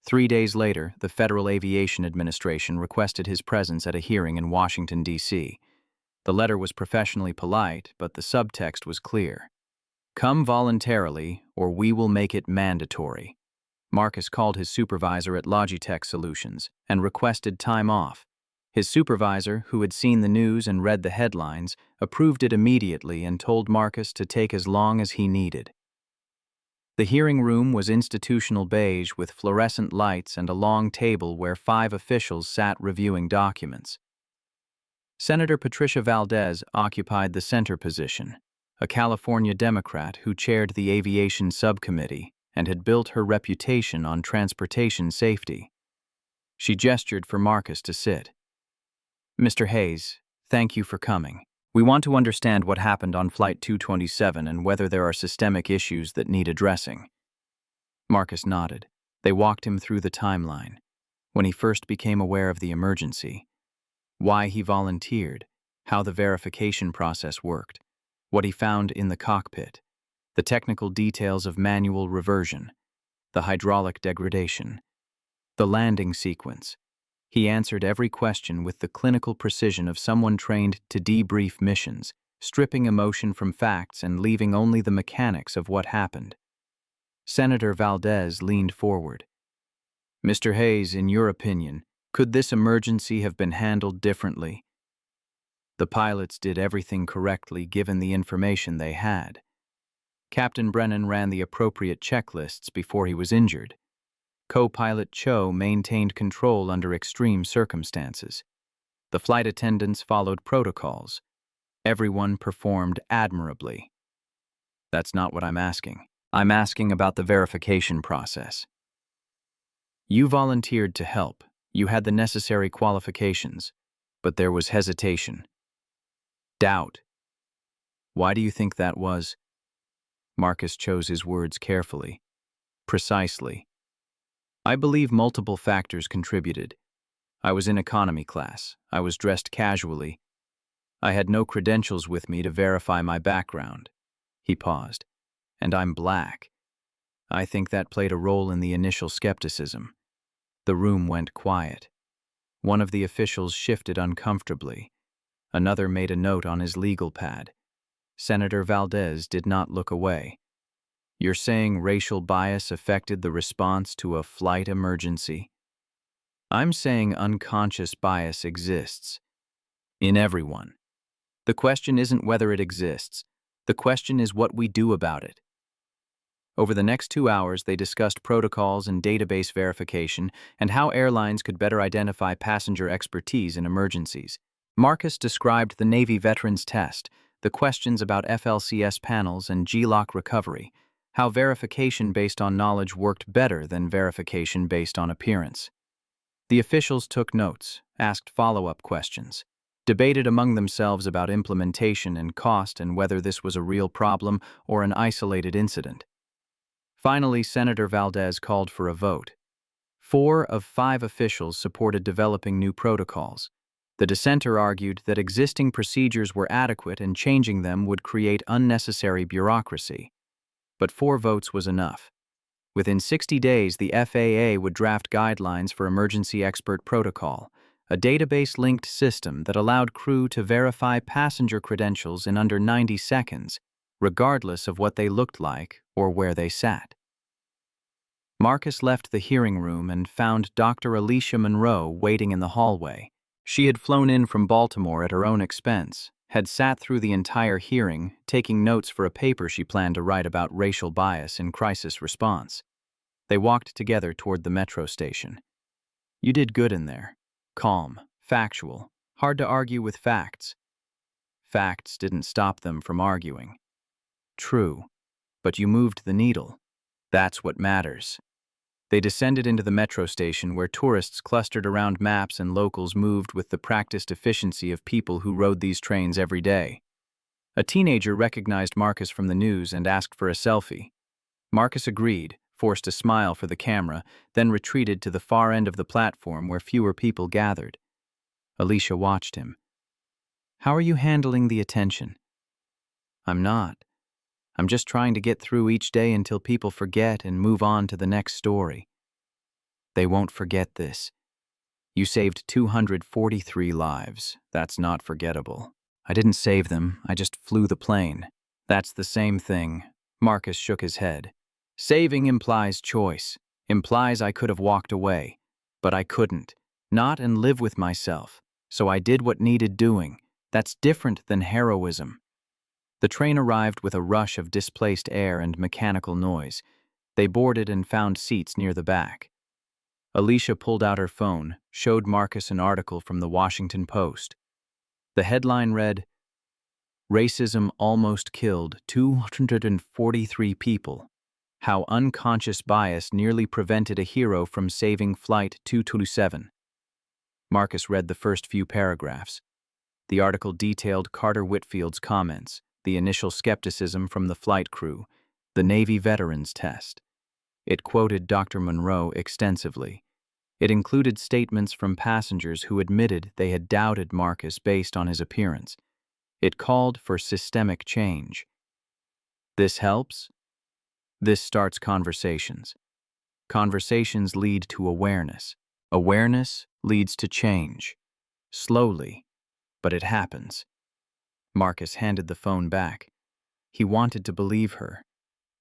3 days later, the Federal Aviation Administration requested his presence at a hearing in Washington, D.C. The letter was professionally polite, but the subtext was clear. Come voluntarily, or we will make it mandatory. Marcus called his supervisor at Logitech Solutions and requested time off. His supervisor, who had seen the news and read the headlines, approved it immediately and told Marcus to take as long as he needed. The hearing room was institutional beige with fluorescent lights and a long table where 5 officials sat reviewing documents. Senator Patricia Valdez occupied the center position, a California Democrat who chaired the Aviation Subcommittee and had built her reputation on transportation safety. She gestured for Marcus to sit. Mr. Hayes, thank you for coming. We want to understand what happened on Flight 227 and whether there are systemic issues that need addressing. Marcus nodded. They walked him through the timeline. When he first became aware of the emergency, why he volunteered, how the verification process worked, what he found in the cockpit, the technical details of manual reversion, the hydraulic degradation, the landing sequence. He answered every question with the clinical precision of someone trained to debrief missions, stripping emotion from facts and leaving only the mechanics of what happened. Senator Valdez leaned forward. Mr. Hayes, in your opinion, could this emergency have been handled differently? The pilots did everything correctly given the information they had. Captain Brennan ran the appropriate checklists before he was injured. Co-pilot Cho maintained control under extreme circumstances. The flight attendants followed protocols. Everyone performed admirably. That's not what I'm asking. I'm asking about the verification process. You volunteered to help. You had the necessary qualifications, but there was hesitation. Doubt. Why do you think that was? Marcus chose his words carefully. Precisely. I believe multiple factors contributed. I was in economy class. I was dressed casually. I had no credentials with me to verify my background. He paused. And I'm black. I think that played a role in the initial skepticism. The room went quiet. One of the officials shifted uncomfortably. Another made a note on his legal pad. Senator Valdez did not look away. You're saying racial bias affected the response to a flight emergency? I'm saying unconscious bias exists. In everyone. The question isn't whether it exists. The question is what we do about it. Over the next 2 hours, they discussed protocols and database verification and how airlines could better identify passenger expertise in emergencies. Marcus described the Navy Veterans Test, the questions about FLCS panels and G-lock recovery, how verification based on knowledge worked better than verification based on appearance. The officials took notes, asked follow-up questions, debated among themselves about implementation and cost and whether this was a real problem or an isolated incident. Finally, Senator Valdez called for a vote. 4 of 5 officials supported developing new protocols. The dissenter argued that existing procedures were adequate and changing them would create unnecessary bureaucracy. But 4 votes was enough. Within 60 days, the FAA would draft guidelines for Emergency Expert Protocol, a database-linked system that allowed crew to verify passenger credentials in under 90 seconds, regardless of what they looked like or where they sat. Marcus left the hearing room and found Dr. Alicia Monroe waiting in the hallway. She had flown in from Baltimore at her own expense, had sat through the entire hearing, taking notes for a paper she planned to write about racial bias in crisis response. They walked together toward the metro station. You did good in there. Calm, factual, hard to argue with facts. Facts didn't stop them from arguing. True, but you moved the needle. That's what matters. They descended into the metro station where tourists clustered around maps and locals moved with the practiced efficiency of people who rode these trains every day. A teenager recognized Marcus from the news and asked for a selfie. Marcus agreed, forced a smile for the camera, then retreated to the far end of the platform where fewer people gathered. Alicia watched him. "How are you handling the attention?" "I'm not. I'm just trying to get through each day until people forget and move on to the next story." "They won't forget this. You saved 243 lives. That's not forgettable." "I didn't save them, I just flew the plane." "That's the same thing." Marcus shook his head. "Saving implies choice, implies I could have walked away. But I couldn't. Not and live with myself. So I did what needed doing. That's different than heroism." The train arrived with a rush of displaced air and mechanical noise. They boarded and found seats near the back. Alicia pulled out her phone, showed Marcus an article from the Washington Post. The headline read, "Racism almost killed 243 people. How unconscious bias nearly prevented a hero from saving Flight 227." Marcus read the first few paragraphs. The article detailed Carter Whitfield's comments, the initial skepticism from the flight crew, the Navy veterans test. It quoted Dr. Monroe extensively. It included statements from passengers who admitted they had doubted Marcus based on his appearance. It called for systemic change. This helps? This starts conversations. Conversations lead to awareness. Awareness leads to change. Slowly, but it happens. Marcus handed the phone back. He wanted to believe her,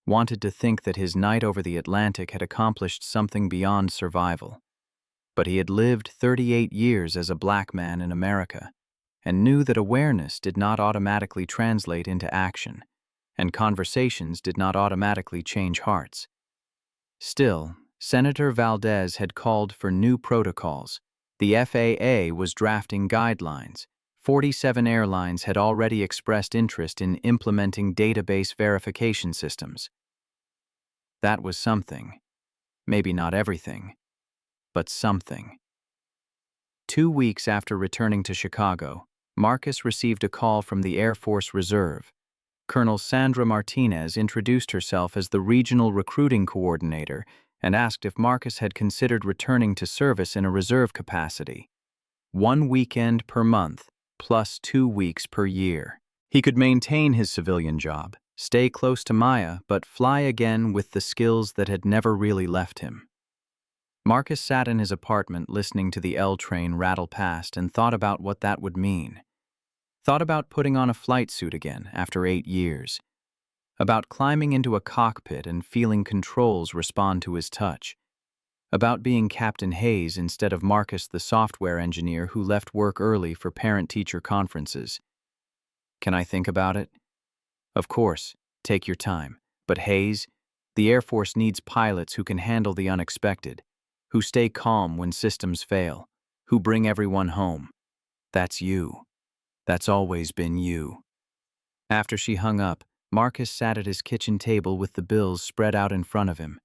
wanted to think that his night over the Atlantic had accomplished something beyond survival. But he had lived 38 years as a black man in America and knew that awareness did not automatically translate into action, and conversations did not automatically change hearts. Still, Senator Valdez had called for new protocols. The FAA was drafting guidelines. 47 airlines had already expressed interest in implementing database verification systems. That was something. Maybe not everything, but something. 2 weeks after returning to Chicago, Marcus received a call from the Air Force Reserve. Colonel Sandra Martinez introduced herself as the regional recruiting coordinator and asked if Marcus had considered returning to service in a reserve capacity. 1 weekend per month, plus 2 weeks per year. He could maintain his civilian job, stay close to Maya, but fly again with the skills that had never really left him. Marcus sat in his apartment listening to the L train rattle past and thought about what that would mean. Thought about putting on a flight suit again after 8 years. About climbing into a cockpit and feeling controls respond to his touch. About being Captain Hayes instead of Marcus, the software engineer who left work early for parent-teacher conferences. Can I think about it? Of course, take your time. But Hayes, the Air Force needs pilots who can handle the unexpected, who stay calm when systems fail, who bring everyone home. That's you. That's always been you. After she hung up, Marcus sat at his kitchen table with the bills spread out in front of him.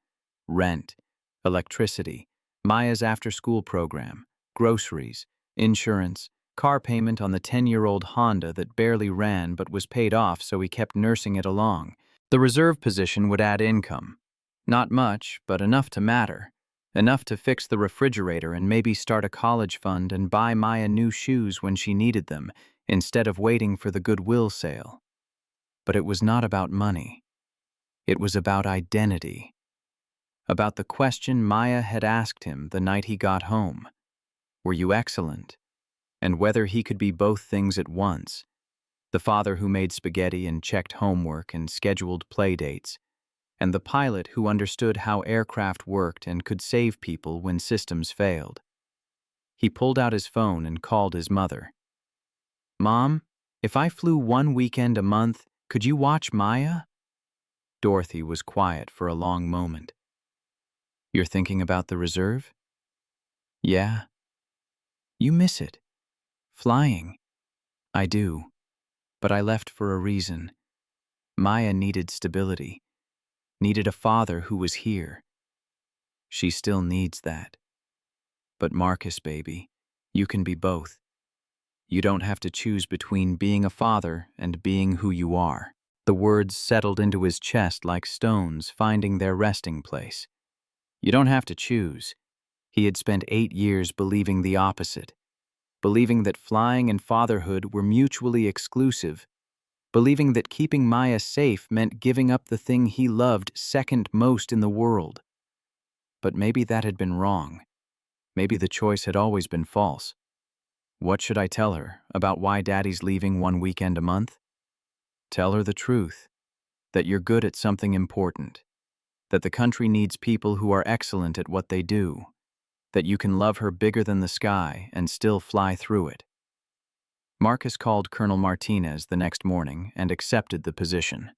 Rent, electricity, Maya's after-school program, groceries, insurance, car payment on the 10-year-old Honda that barely ran but was paid off, so he kept nursing it along. The reserve position would add income. Not much, but enough to matter. Enough to fix the refrigerator and maybe start a college fund and buy Maya new shoes when she needed them, instead of waiting for the Goodwill sale. But it was not about money. It was about identity. About the question Maya had asked him the night he got home. Were you excellent? And whether he could be both things at once. The father who made spaghetti and checked homework and scheduled play dates, and the pilot who understood how aircraft worked and could save people when systems failed. He pulled out his phone and called his mother. "Mom, if I flew 1 weekend a month, could you watch Maya?" Dorothy was quiet for a long moment. "You're thinking about the reserve?" "Yeah." "You miss it. Flying." "I do. But I left for a reason. Maya needed stability. Needed a father who was here. She still needs that. But Marcus, baby, you can be both. You don't have to choose between being a father and being who you are. The words settled into his chest like stones finding their resting place. You don't have to choose. He had spent 8 years believing the opposite, believing that flying and fatherhood were mutually exclusive, believing that keeping Maya safe meant giving up the thing he loved second most in the world. But maybe that had been wrong. Maybe the choice had always been false. What should I tell her about why Daddy's leaving one weekend a month? Tell her the truth, that you're good at something important, that the country needs people who are excellent at what they do, that you can love her bigger than the sky and still fly through it. Marcus called Colonel Martinez the next morning and accepted the position.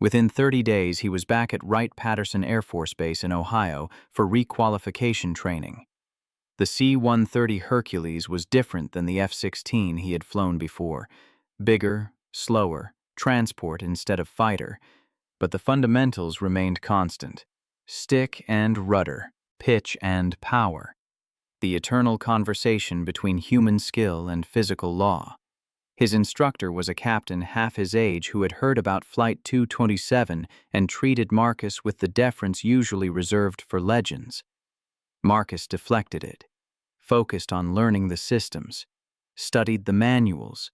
Within 30 days, he was back at Wright-Patterson Air Force Base in Ohio for requalification training. The C-130 Hercules was different than the F-16 he had flown before. Bigger, slower, transport instead of fighter. But the fundamentals remained constant. Stick and rudder, pitch and power. The eternal conversation between human skill and physical law. His instructor was a captain half his age who had heard about Flight 227 and treated Marcus with the deference usually reserved for legends. Marcus deflected it, focused on learning the systems, studied the manuals,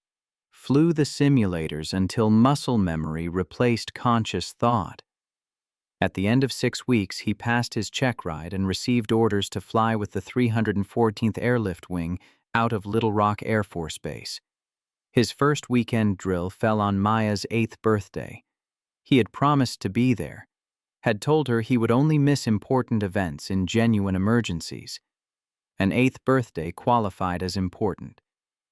flew the simulators until muscle memory replaced conscious thought. At the end of 6 weeks, he passed his check ride and received orders to fly with the 314th Airlift Wing out of Little Rock Air Force Base. His first weekend drill fell on Maya's 8th birthday. He had promised to be there, had told her he would only miss important events in genuine emergencies. An 8th birthday qualified as important.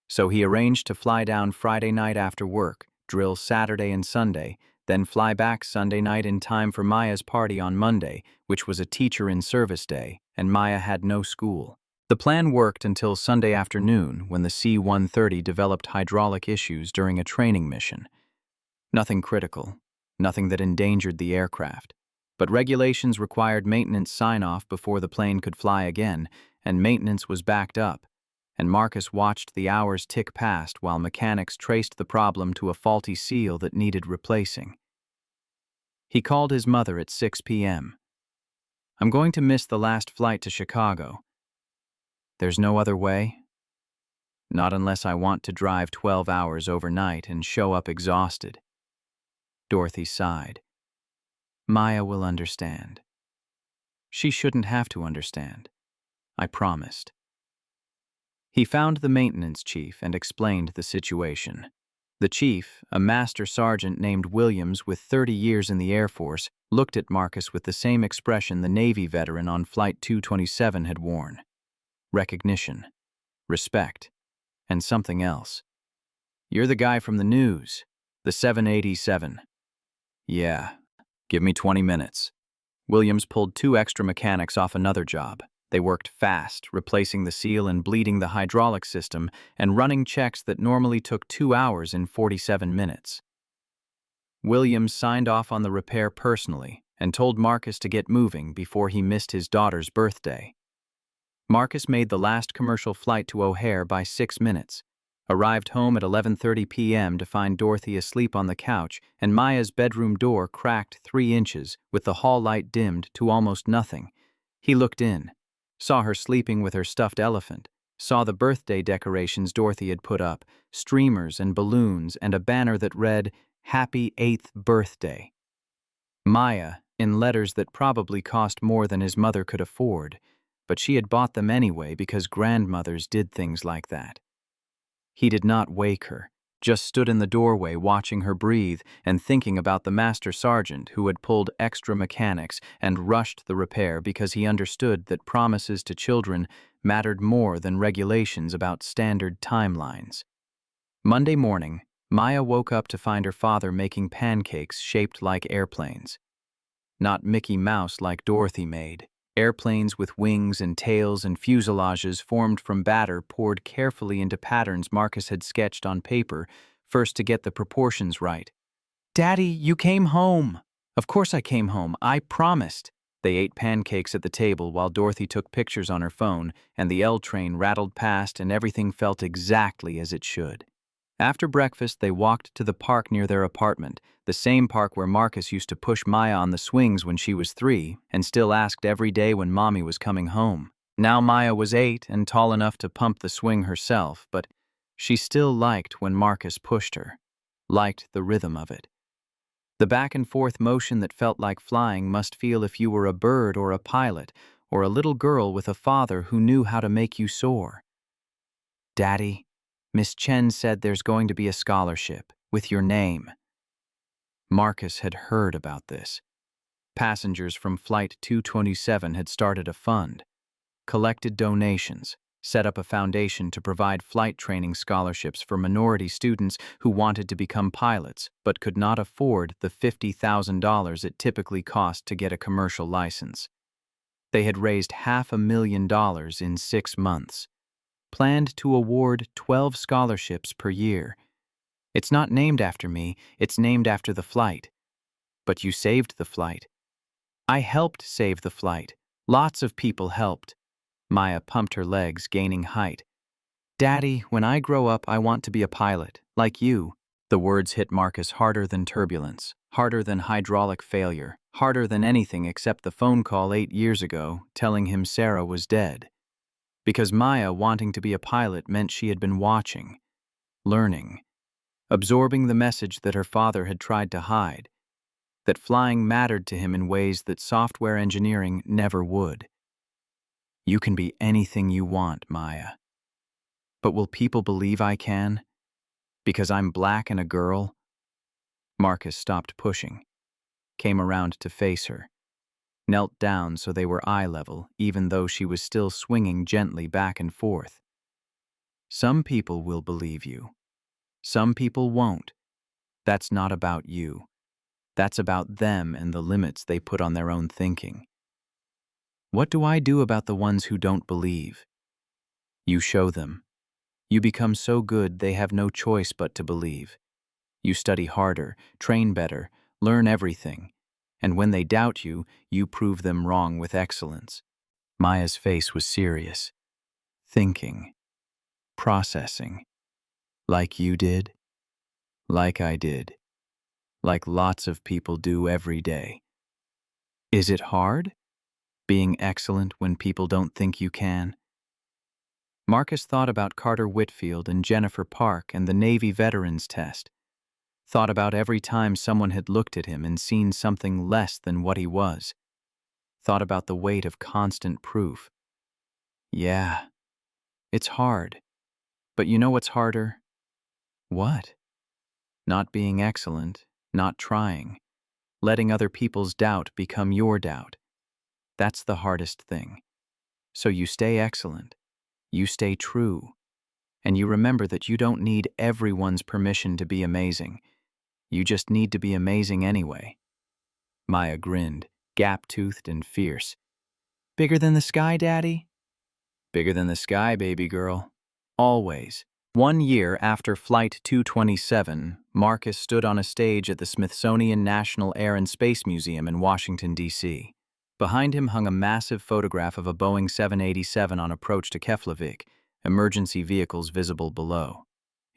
So he arranged to fly down Friday night after work, drill Saturday and Sunday, then fly back Sunday night in time for Maya's party on Monday, which was a teacher-in-service day, and Maya had no school. The plan worked until Sunday afternoon when the C-130 developed hydraulic issues during a training mission. Nothing critical, nothing that endangered the aircraft. But regulations required maintenance sign-off before the plane could fly again, and maintenance was backed up, and Marcus watched the hours tick past while mechanics traced the problem to a faulty seal that needed replacing. He called his mother at 6 p.m. "I'm going to miss the last flight to Chicago. There's no other way? Not unless I want to drive 12 hours overnight and show up exhausted." Dorothy sighed. "Maya will understand." "She shouldn't have to understand. I promised." He found the maintenance chief and explained the situation. The chief, a master sergeant named Williams with 30 years in the Air Force, looked at Marcus with the same expression the Navy veteran on Flight 227 had worn. Recognition, respect, and something else. "You're the guy from the news, the 787. "Yeah, give me 20 minutes. Williams pulled 2 extra mechanics off another job. They worked fast, replacing the seal and bleeding the hydraulic system and running checks that normally took 2 hours in 47 minutes. Williams signed off on the repair personally and told Marcus to get moving before he missed his daughter's birthday. Marcus made the last commercial flight to O'Hare by 6 minutes, arrived home at 11:30 p.m. to find Dorothy asleep on the couch and Maya's bedroom door cracked 3 inches with the hall light dimmed to almost nothing. He looked in, saw her sleeping with her stuffed elephant, saw the birthday decorations Dorothy had put up, streamers and balloons and a banner that read, "Happy 8th Birthday." Maya, in letters that probably cost more than his mother could afford, but she had bought them anyway because grandmothers did things like that. He did not wake her, just stood in the doorway watching her breathe and thinking about the master sergeant who had pulled extra mechanics and rushed the repair because he understood that promises to children mattered more than regulations about standard timelines. Monday morning, Maya woke up to find her father making pancakes shaped like airplanes. Not Mickey Mouse like Dorothy made. Airplanes with wings and tails and fuselages formed from batter poured carefully into patterns Marcus had sketched on paper, first to get the proportions right. "Daddy, you came home." "Of course I came home. I promised." They ate pancakes at the table while Dorothy took pictures on her phone, and the L train rattled past and everything felt exactly as it should. After breakfast, they walked to the park near their apartment, the same park where Marcus used to push Maya on the swings when she was 3 and still asked every day when Mommy was coming home. Now Maya was 8 and tall enough to pump the swing herself, but she still liked when Marcus pushed her, liked the rhythm of it. The back-and-forth motion that felt like flying must feel if you were a bird or a pilot or a little girl with a father who knew how to make you soar. "Daddy, Miss Chen said there's going to be a scholarship with your name." Marcus had heard about this. Passengers from Flight 227 had started a fund, collected donations, set up a foundation to provide flight training scholarships for minority students who wanted to become pilots but could not afford the $50,000 it typically cost to get a commercial license. They had raised $500,000 in 6 months, planned to award 12 scholarships per year. "It's not named after me, it's named after the flight." "But you saved the flight." "I helped save the flight. Lots of people helped." Maya pumped her legs, gaining height. "Daddy, when I grow up, I want to be a pilot, like you." The words hit Marcus harder than turbulence, harder than hydraulic failure, harder than anything except the phone call 8 years ago telling him Sarah was dead. Because Maya wanting to be a pilot meant she had been watching, learning, absorbing the message that her father had tried to hide, that flying mattered to him in ways that software engineering never would. "You can be anything you want, Maya." "But will people believe I can? Because I'm black and a girl?" Marcus stopped pushing, came around to face her, knelt down so they were eye level, even though she was still swinging gently back and forth. "Some people will believe you. Some people won't. That's not about you. That's about them and the limits they put on their own thinking. What do I do about the ones who don't believe? You show them. You become so good they have no choice but to believe. You study harder, train better, learn everything, and when they doubt you, you prove them wrong with excellence." Maya's face was serious, thinking, processing. "Like you did, like I did, like lots of people do every day." "Is it hard, being excellent when people don't think you can?" Marcus thought about Carter Whitfield and Jennifer Park and the Navy Veterans Test. Thought about every time someone had looked at him and seen something less than what he was. Thought about the weight of constant proof. Yeah, it's hard. But you know what's harder? What? Not being excellent, not trying, letting other people's doubt become your doubt. That's the hardest thing. So you stay excellent, you stay true, and you remember that you don't need everyone's permission to be amazing. You just need to be amazing anyway. Maya grinned, gap-toothed and fierce. "Bigger than the sky, Daddy?" "Bigger than the sky, baby girl. Always." 1 year after Flight 227, Marcus stood on a stage at the Smithsonian National Air and Space Museum in Washington, D.C. Behind him hung a massive photograph of a Boeing 787 on approach to Keflavik, emergency vehicles visible below.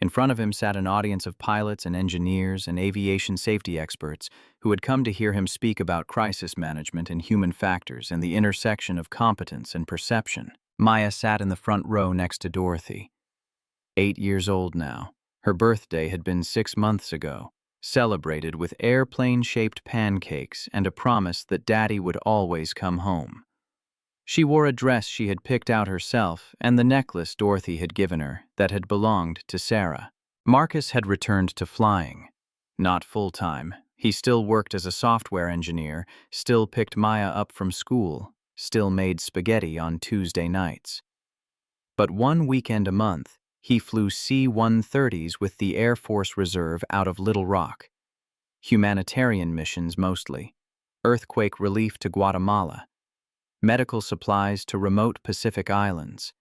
In front of him sat an audience of pilots and engineers and aviation safety experts who had come to hear him speak about crisis management and human factors and the intersection of competence and perception. Maya sat in the front row next to Dorothy. 8 years old now. Her birthday had been 6 months ago, celebrated with airplane-shaped pancakes and a promise that Daddy would always come home. She wore a dress she had picked out herself and the necklace Dorothy had given her that had belonged to Sarah. Marcus had returned to flying. Not full-time. He still worked as a software engineer, still picked Maya up from school, still made spaghetti on Tuesday nights. But 1 weekend a month, he flew C-130s with the Air Force Reserve out of Little Rock. Humanitarian missions mostly. Earthquake relief to Guatemala. Medical supplies to remote Pacific islands.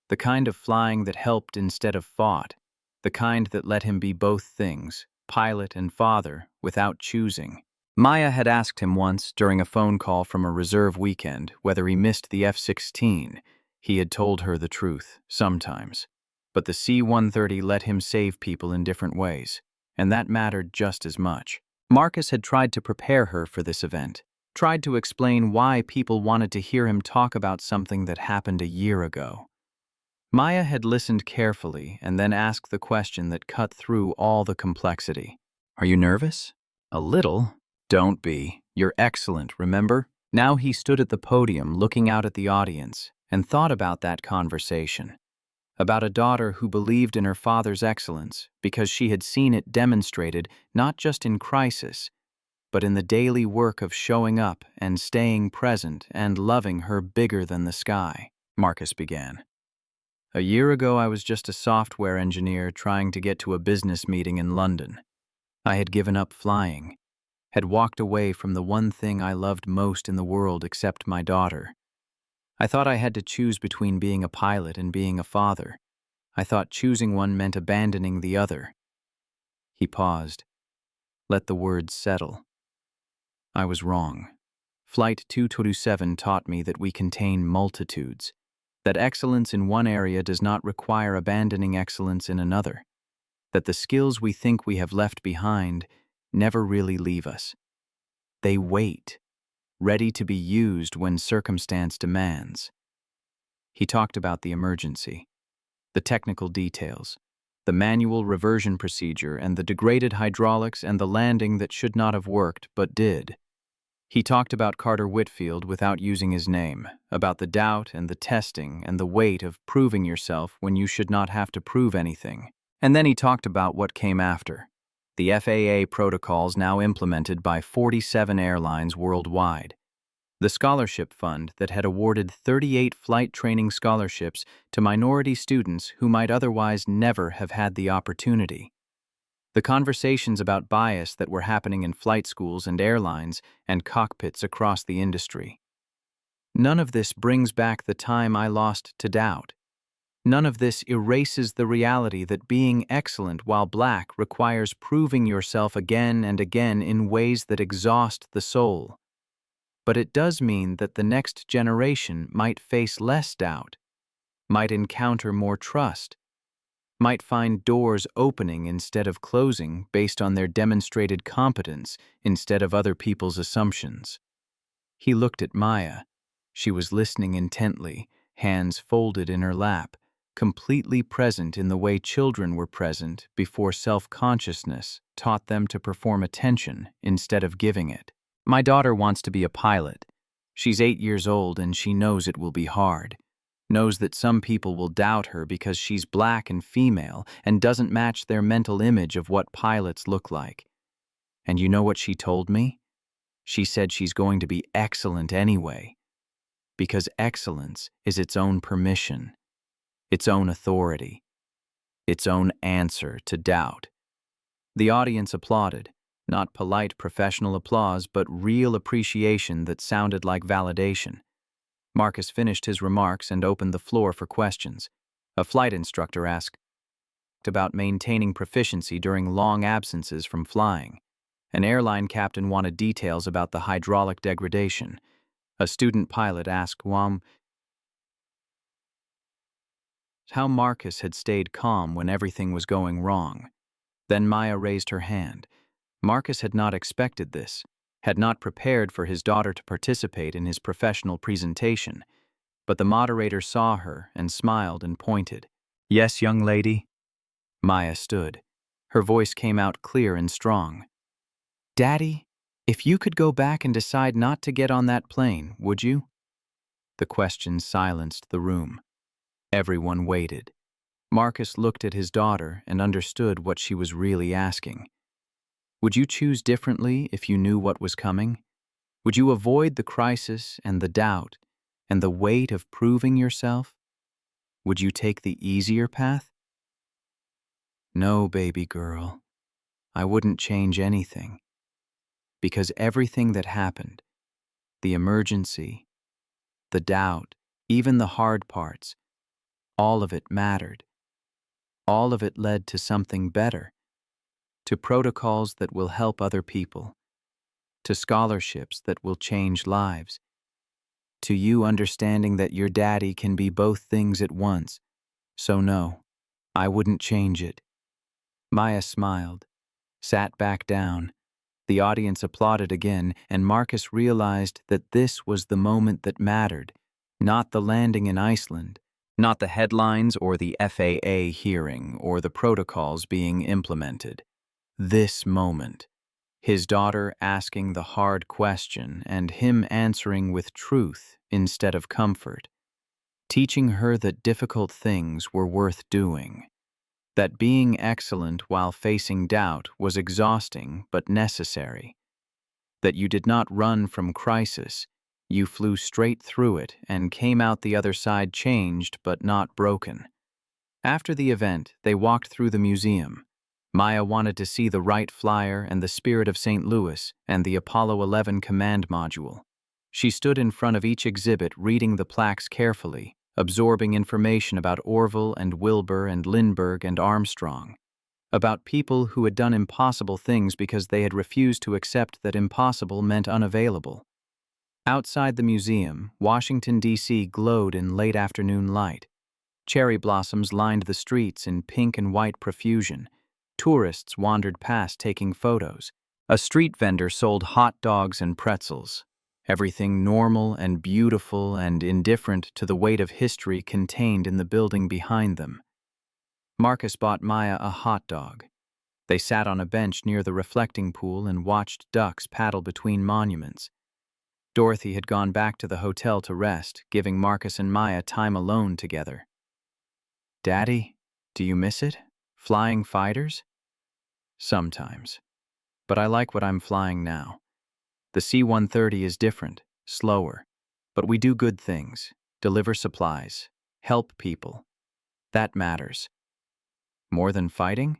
The kind of flying that helped instead of fought. The kind that let him be both things, pilot and father, without choosing. Maya had asked him once, during a phone call from a reserve weekend, whether he missed the F-16. He had told her the truth, sometimes. But the C-130 let him save people in different ways, and that mattered just as much. Marcus had tried to prepare her for this event, tried to explain why people wanted to hear him talk about something that happened a year ago. Maya had listened carefully and then asked the question that cut through all the complexity. "Are you nervous?" "A little." "Don't be. You're excellent, remember?" Now he stood at the podium looking out at the audience and thought about that conversation, about a daughter who believed in her father's excellence because she had seen it demonstrated not just in crisis, but in the daily work of showing up and staying present and loving her bigger than the sky. Marcus began. "A year ago, I was just a software engineer trying to get to a business meeting in London. I had given up flying, had walked away from the one thing I loved most in the world except my daughter. I thought I had to choose between being a pilot and being a father. I thought choosing one meant abandoning the other." He paused, let the words settle. "I was wrong. Flight 227 taught me that we contain multitudes, that excellence in one area does not require abandoning excellence in another, that the skills we think we have left behind never really leave us. They wait, ready to be used when circumstance demands." He talked about the emergency, the technical details, the manual reversion procedure and the degraded hydraulics and the landing that should not have worked but did. He talked about Carter Whitfield without using his name, about the doubt and the testing and the weight of proving yourself when you should not have to prove anything. And then he talked about what came after, the FAA protocols now implemented by 47 airlines worldwide, the scholarship fund that had awarded 38 flight training scholarships to minority students who might otherwise never have had the opportunity, the conversations about bias that were happening in flight schools and airlines and cockpits across the industry. None of this brings back the time I lost to doubt. None of this erases the reality that being excellent while Black requires proving yourself again and again in ways that exhaust the soul. But it does mean that the next generation might face less doubt, might encounter more trust, might find doors opening instead of closing based on their demonstrated competence instead of other people's assumptions. He looked at Maya. She was listening intently, hands folded in her lap, completely present in the way children were present before self-consciousness taught them to perform attention instead of giving it. "My daughter wants to be a pilot. She's 8 years old and she knows it will be hard. Knows that some people will doubt her because she's Black and female and doesn't match their mental image of what pilots look like. And you know what she told me? She said she's going to be excellent anyway, because excellence is its own permission, its own authority, its own answer to doubt." The audience applauded, not polite professional applause, but real appreciation that sounded like validation. Marcus finished his remarks and opened the floor for questions. A flight instructor asked about maintaining proficiency during long absences from flying. An airline captain wanted details about the hydraulic degradation. A student pilot asked how Marcus had stayed calm when everything was going wrong. Then Maya raised her hand. Marcus had not expected this, had not prepared for his daughter to participate in his professional presentation. But the moderator saw her and smiled and pointed. "Yes, young lady?" Maya stood. Her voice came out clear and strong. "Daddy, if you could go back and decide not to get on that plane, would you?" The question silenced the room. Everyone waited. Marcus looked at his daughter and understood what she was really asking. Would you choose differently if you knew what was coming? Would you avoid the crisis and the doubt and the weight of proving yourself? Would you take the easier path? "No, baby girl, I wouldn't change anything. Because everything that happened, the emergency, the doubt, even the hard parts, all of it mattered. All of it led to something better, to protocols that will help other people, to scholarships that will change lives, to you understanding that your daddy can be both things at once. So no, I wouldn't change it. Maya smiled, sat back down. The audience applauded again, and Marcus realized that this was the moment that mattered, not the landing in Iceland, not the headlines or the FAA hearing or the protocols being implemented. This moment. His daughter asking the hard question and him answering with truth instead of comfort, teaching her that difficult things were worth doing, that being excellent while facing doubt was exhausting but necessary, that you did not run from crisis, you flew straight through it and came out the other side changed but not broken. After the event, they walked through the museum. Maya wanted to see the Wright Flyer and the Spirit of St. Louis and the Apollo 11 command module. She stood in front of each exhibit reading the plaques carefully, absorbing information about Orville and Wilbur and Lindbergh and Armstrong, about people who had done impossible things because they had refused to accept that impossible meant unavailable. Outside the museum, Washington, D.C. glowed in late afternoon light. Cherry blossoms lined the streets in pink and white profusion. Tourists wandered past taking photos. A street vendor sold hot dogs and pretzels. Everything normal and beautiful and indifferent to the weight of history contained in the building behind them. Marcus bought Maya a hot dog. They sat on a bench near the reflecting pool and watched ducks paddle between monuments. Dorothy had gone back to the hotel to rest, giving Marcus and Maya time alone together. "Daddy, do you miss it? Flying fighters?" "Sometimes. But I like what I'm flying now. The C-130 is different, slower. But we do good things, deliver supplies, help people. That matters." "More than fighting?"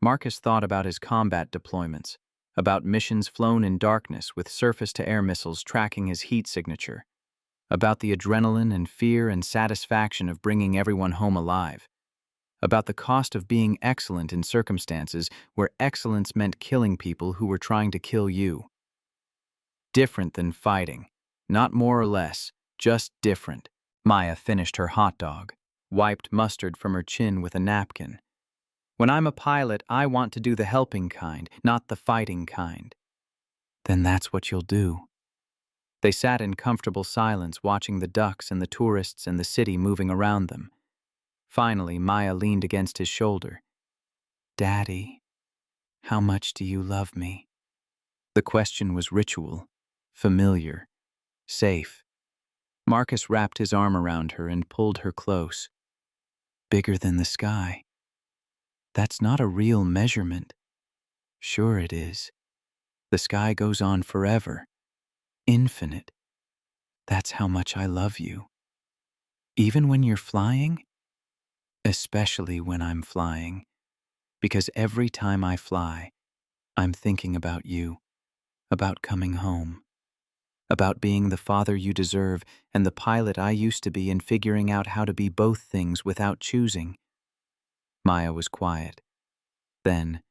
Marcus thought about his combat deployments, about missions flown in darkness with surface-to-air missiles tracking his heat signature, about the adrenaline and fear and satisfaction of bringing everyone home alive, about the cost of being excellent in circumstances where excellence meant killing people who were trying to kill you. Different than fighting, not more or less, just different. Maya finished her hot dog, wiped mustard from her chin with a napkin. "When I'm a pilot, I want to do the helping kind, not the fighting kind." "Then that's what you'll do." They sat in comfortable silence watching the ducks and the tourists and the city moving around them. Finally, Maya leaned against his shoulder. "Daddy, how much do you love me?" The question was ritual, familiar, safe. Marcus wrapped his arm around her and pulled her close. "Bigger than the sky." "That's not a real measurement." "Sure it is. The sky goes on forever. Infinite. That's how much I love you." "Even when you're flying?" "Especially when I'm flying. Because every time I fly, I'm thinking about you, about coming home, about being the father you deserve and the pilot I used to be and figuring out how to be both things without choosing." Maya was quiet. Then,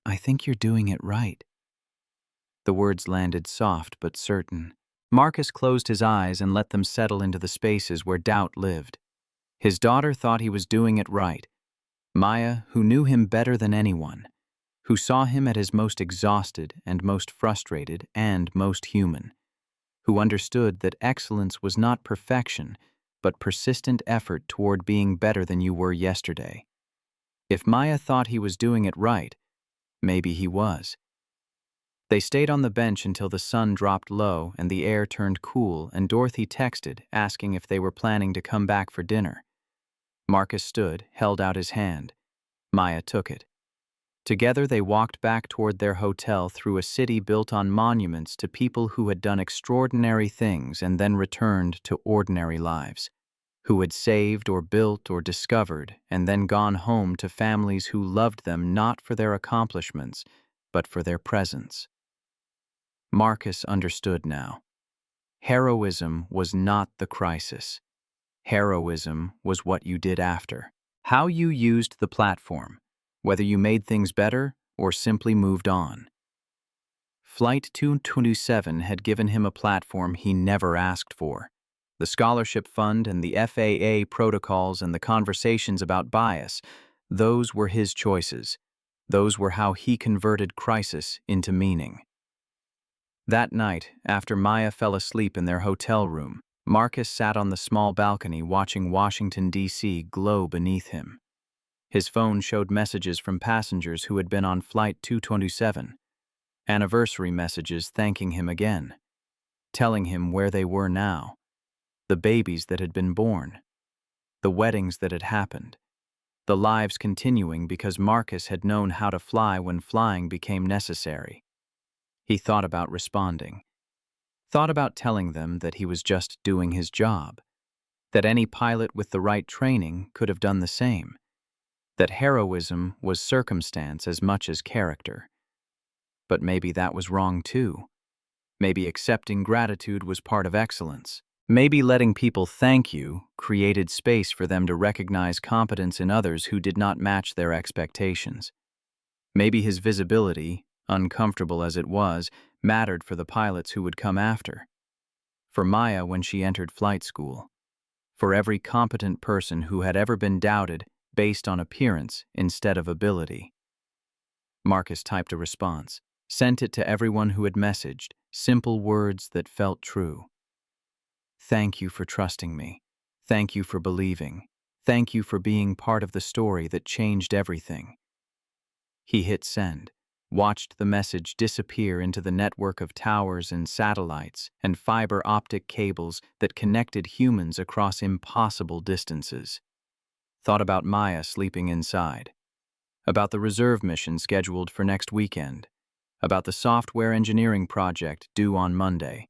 "I think you're doing it right." The words landed soft but certain. Marcus closed his eyes and let them settle into the spaces where doubt lived. His daughter thought he was doing it right. Maya, who knew him better than anyone, who saw him at his most exhausted and most frustrated and most human, who understood that excellence was not perfection, but persistent effort toward being better than you were yesterday. If Maya thought he was doing it right, maybe he was. They stayed on the bench until the sun dropped low and the air turned cool, and Dorothy texted, asking if they were planning to come back for dinner. Marcus stood, held out his hand. Maya took it. Together they walked back toward their hotel through a city built on monuments to people who had done extraordinary things and then returned to ordinary lives, who had saved or built or discovered and then gone home to families who loved them not for their accomplishments, but for their presence. Marcus understood now. Heroism was not the crisis. Heroism was what you did after. How you used the platform, whether you made things better or simply moved on. Flight 227 had given him a platform he never asked for. The scholarship fund and the FAA protocols and the conversations about bias, those were his choices. Those were how he converted crisis into meaning. That night, after Maya fell asleep in their hotel room, Marcus sat on the small balcony watching Washington, D.C. glow beneath him. His phone showed messages from passengers who had been on Flight 227, anniversary messages thanking him again, telling him where they were now, the babies that had been born, the weddings that had happened, the lives continuing because Marcus had known how to fly when flying became necessary. He thought about responding, thought about telling them that he was just doing his job, that any pilot with the right training could have done the same, that heroism was circumstance as much as character. But maybe that was wrong too. Maybe accepting gratitude was part of excellence. Maybe letting people thank you created space for them to recognize competence in others who did not match their expectations. Maybe his visibility, uncomfortable as it was, mattered for the pilots who would come after. For Maya when she entered flight school. For every competent person who had ever been doubted based on appearance instead of ability. Marcus typed a response, sent it to everyone who had messaged, simple words that felt true. Thank you for trusting me. Thank you for believing. Thank you for being part of the story that changed everything. He hit send, watched the message disappear into the network of towers and satellites and fiber optic cables that connected humans across impossible distances. Thought about Maya sleeping inside, about the reserve mission scheduled for next weekend, about the software engineering project due on Monday,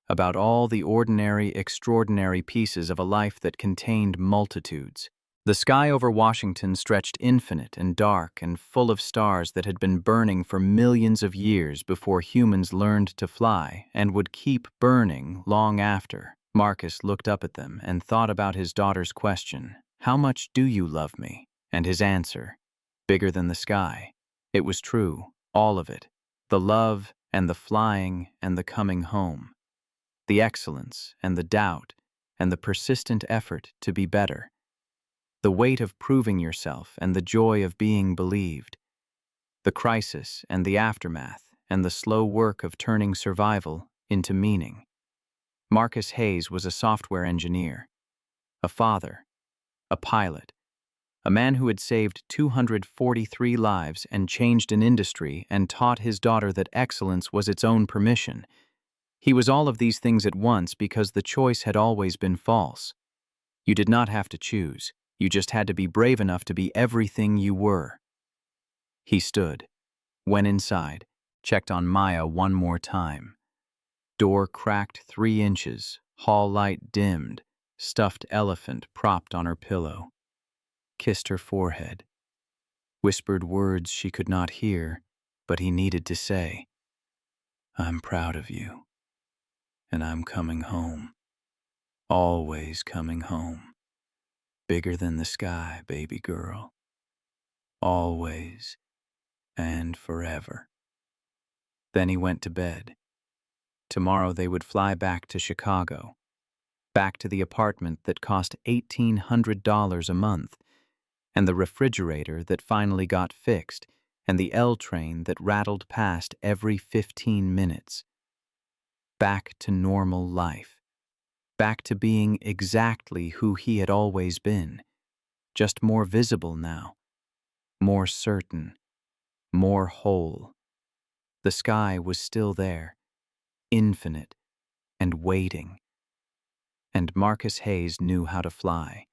about all the ordinary, extraordinary pieces of a life that contained multitudes. The sky over Washington stretched infinite and dark and full of stars that had been burning for millions of years before humans learned to fly and would keep burning long after. Marcus looked up at them and thought about his daughter's question, "How much do you love me?" And his answer, bigger than the sky. It was true, all of it. The love and the flying and the coming home. The excellence and the doubt and the persistent effort to be better. The weight of proving yourself and the joy of being believed. The crisis and the aftermath and the slow work of turning survival into meaning. Marcus Hayes was a software engineer, a father, a pilot, a man who had saved 243 lives and changed an industry and taught his daughter that excellence was its own permission. He was all of these things at once because the choice had always been false. You did not have to choose. You just had to be brave enough to be everything you were. He stood, went inside, checked on Maya one more time. Door cracked 3 inches, hall light dimmed, stuffed elephant propped on her pillow. Kissed her forehead. Whispered words she could not hear, but he needed to say. I'm proud of you. And I'm coming home. Always coming home. Bigger than the sky, baby girl. Always and forever. Then he went to bed. Tomorrow they would fly back to Chicago. Back to the apartment that cost $1,800 a month, and the refrigerator that finally got fixed, and the L train that rattled past every 15 minutes. Back to normal life. Back to being exactly who he had always been, just more visible now, more certain, more whole. The sky was still there, infinite and waiting. And Marcus Hayes knew how to fly.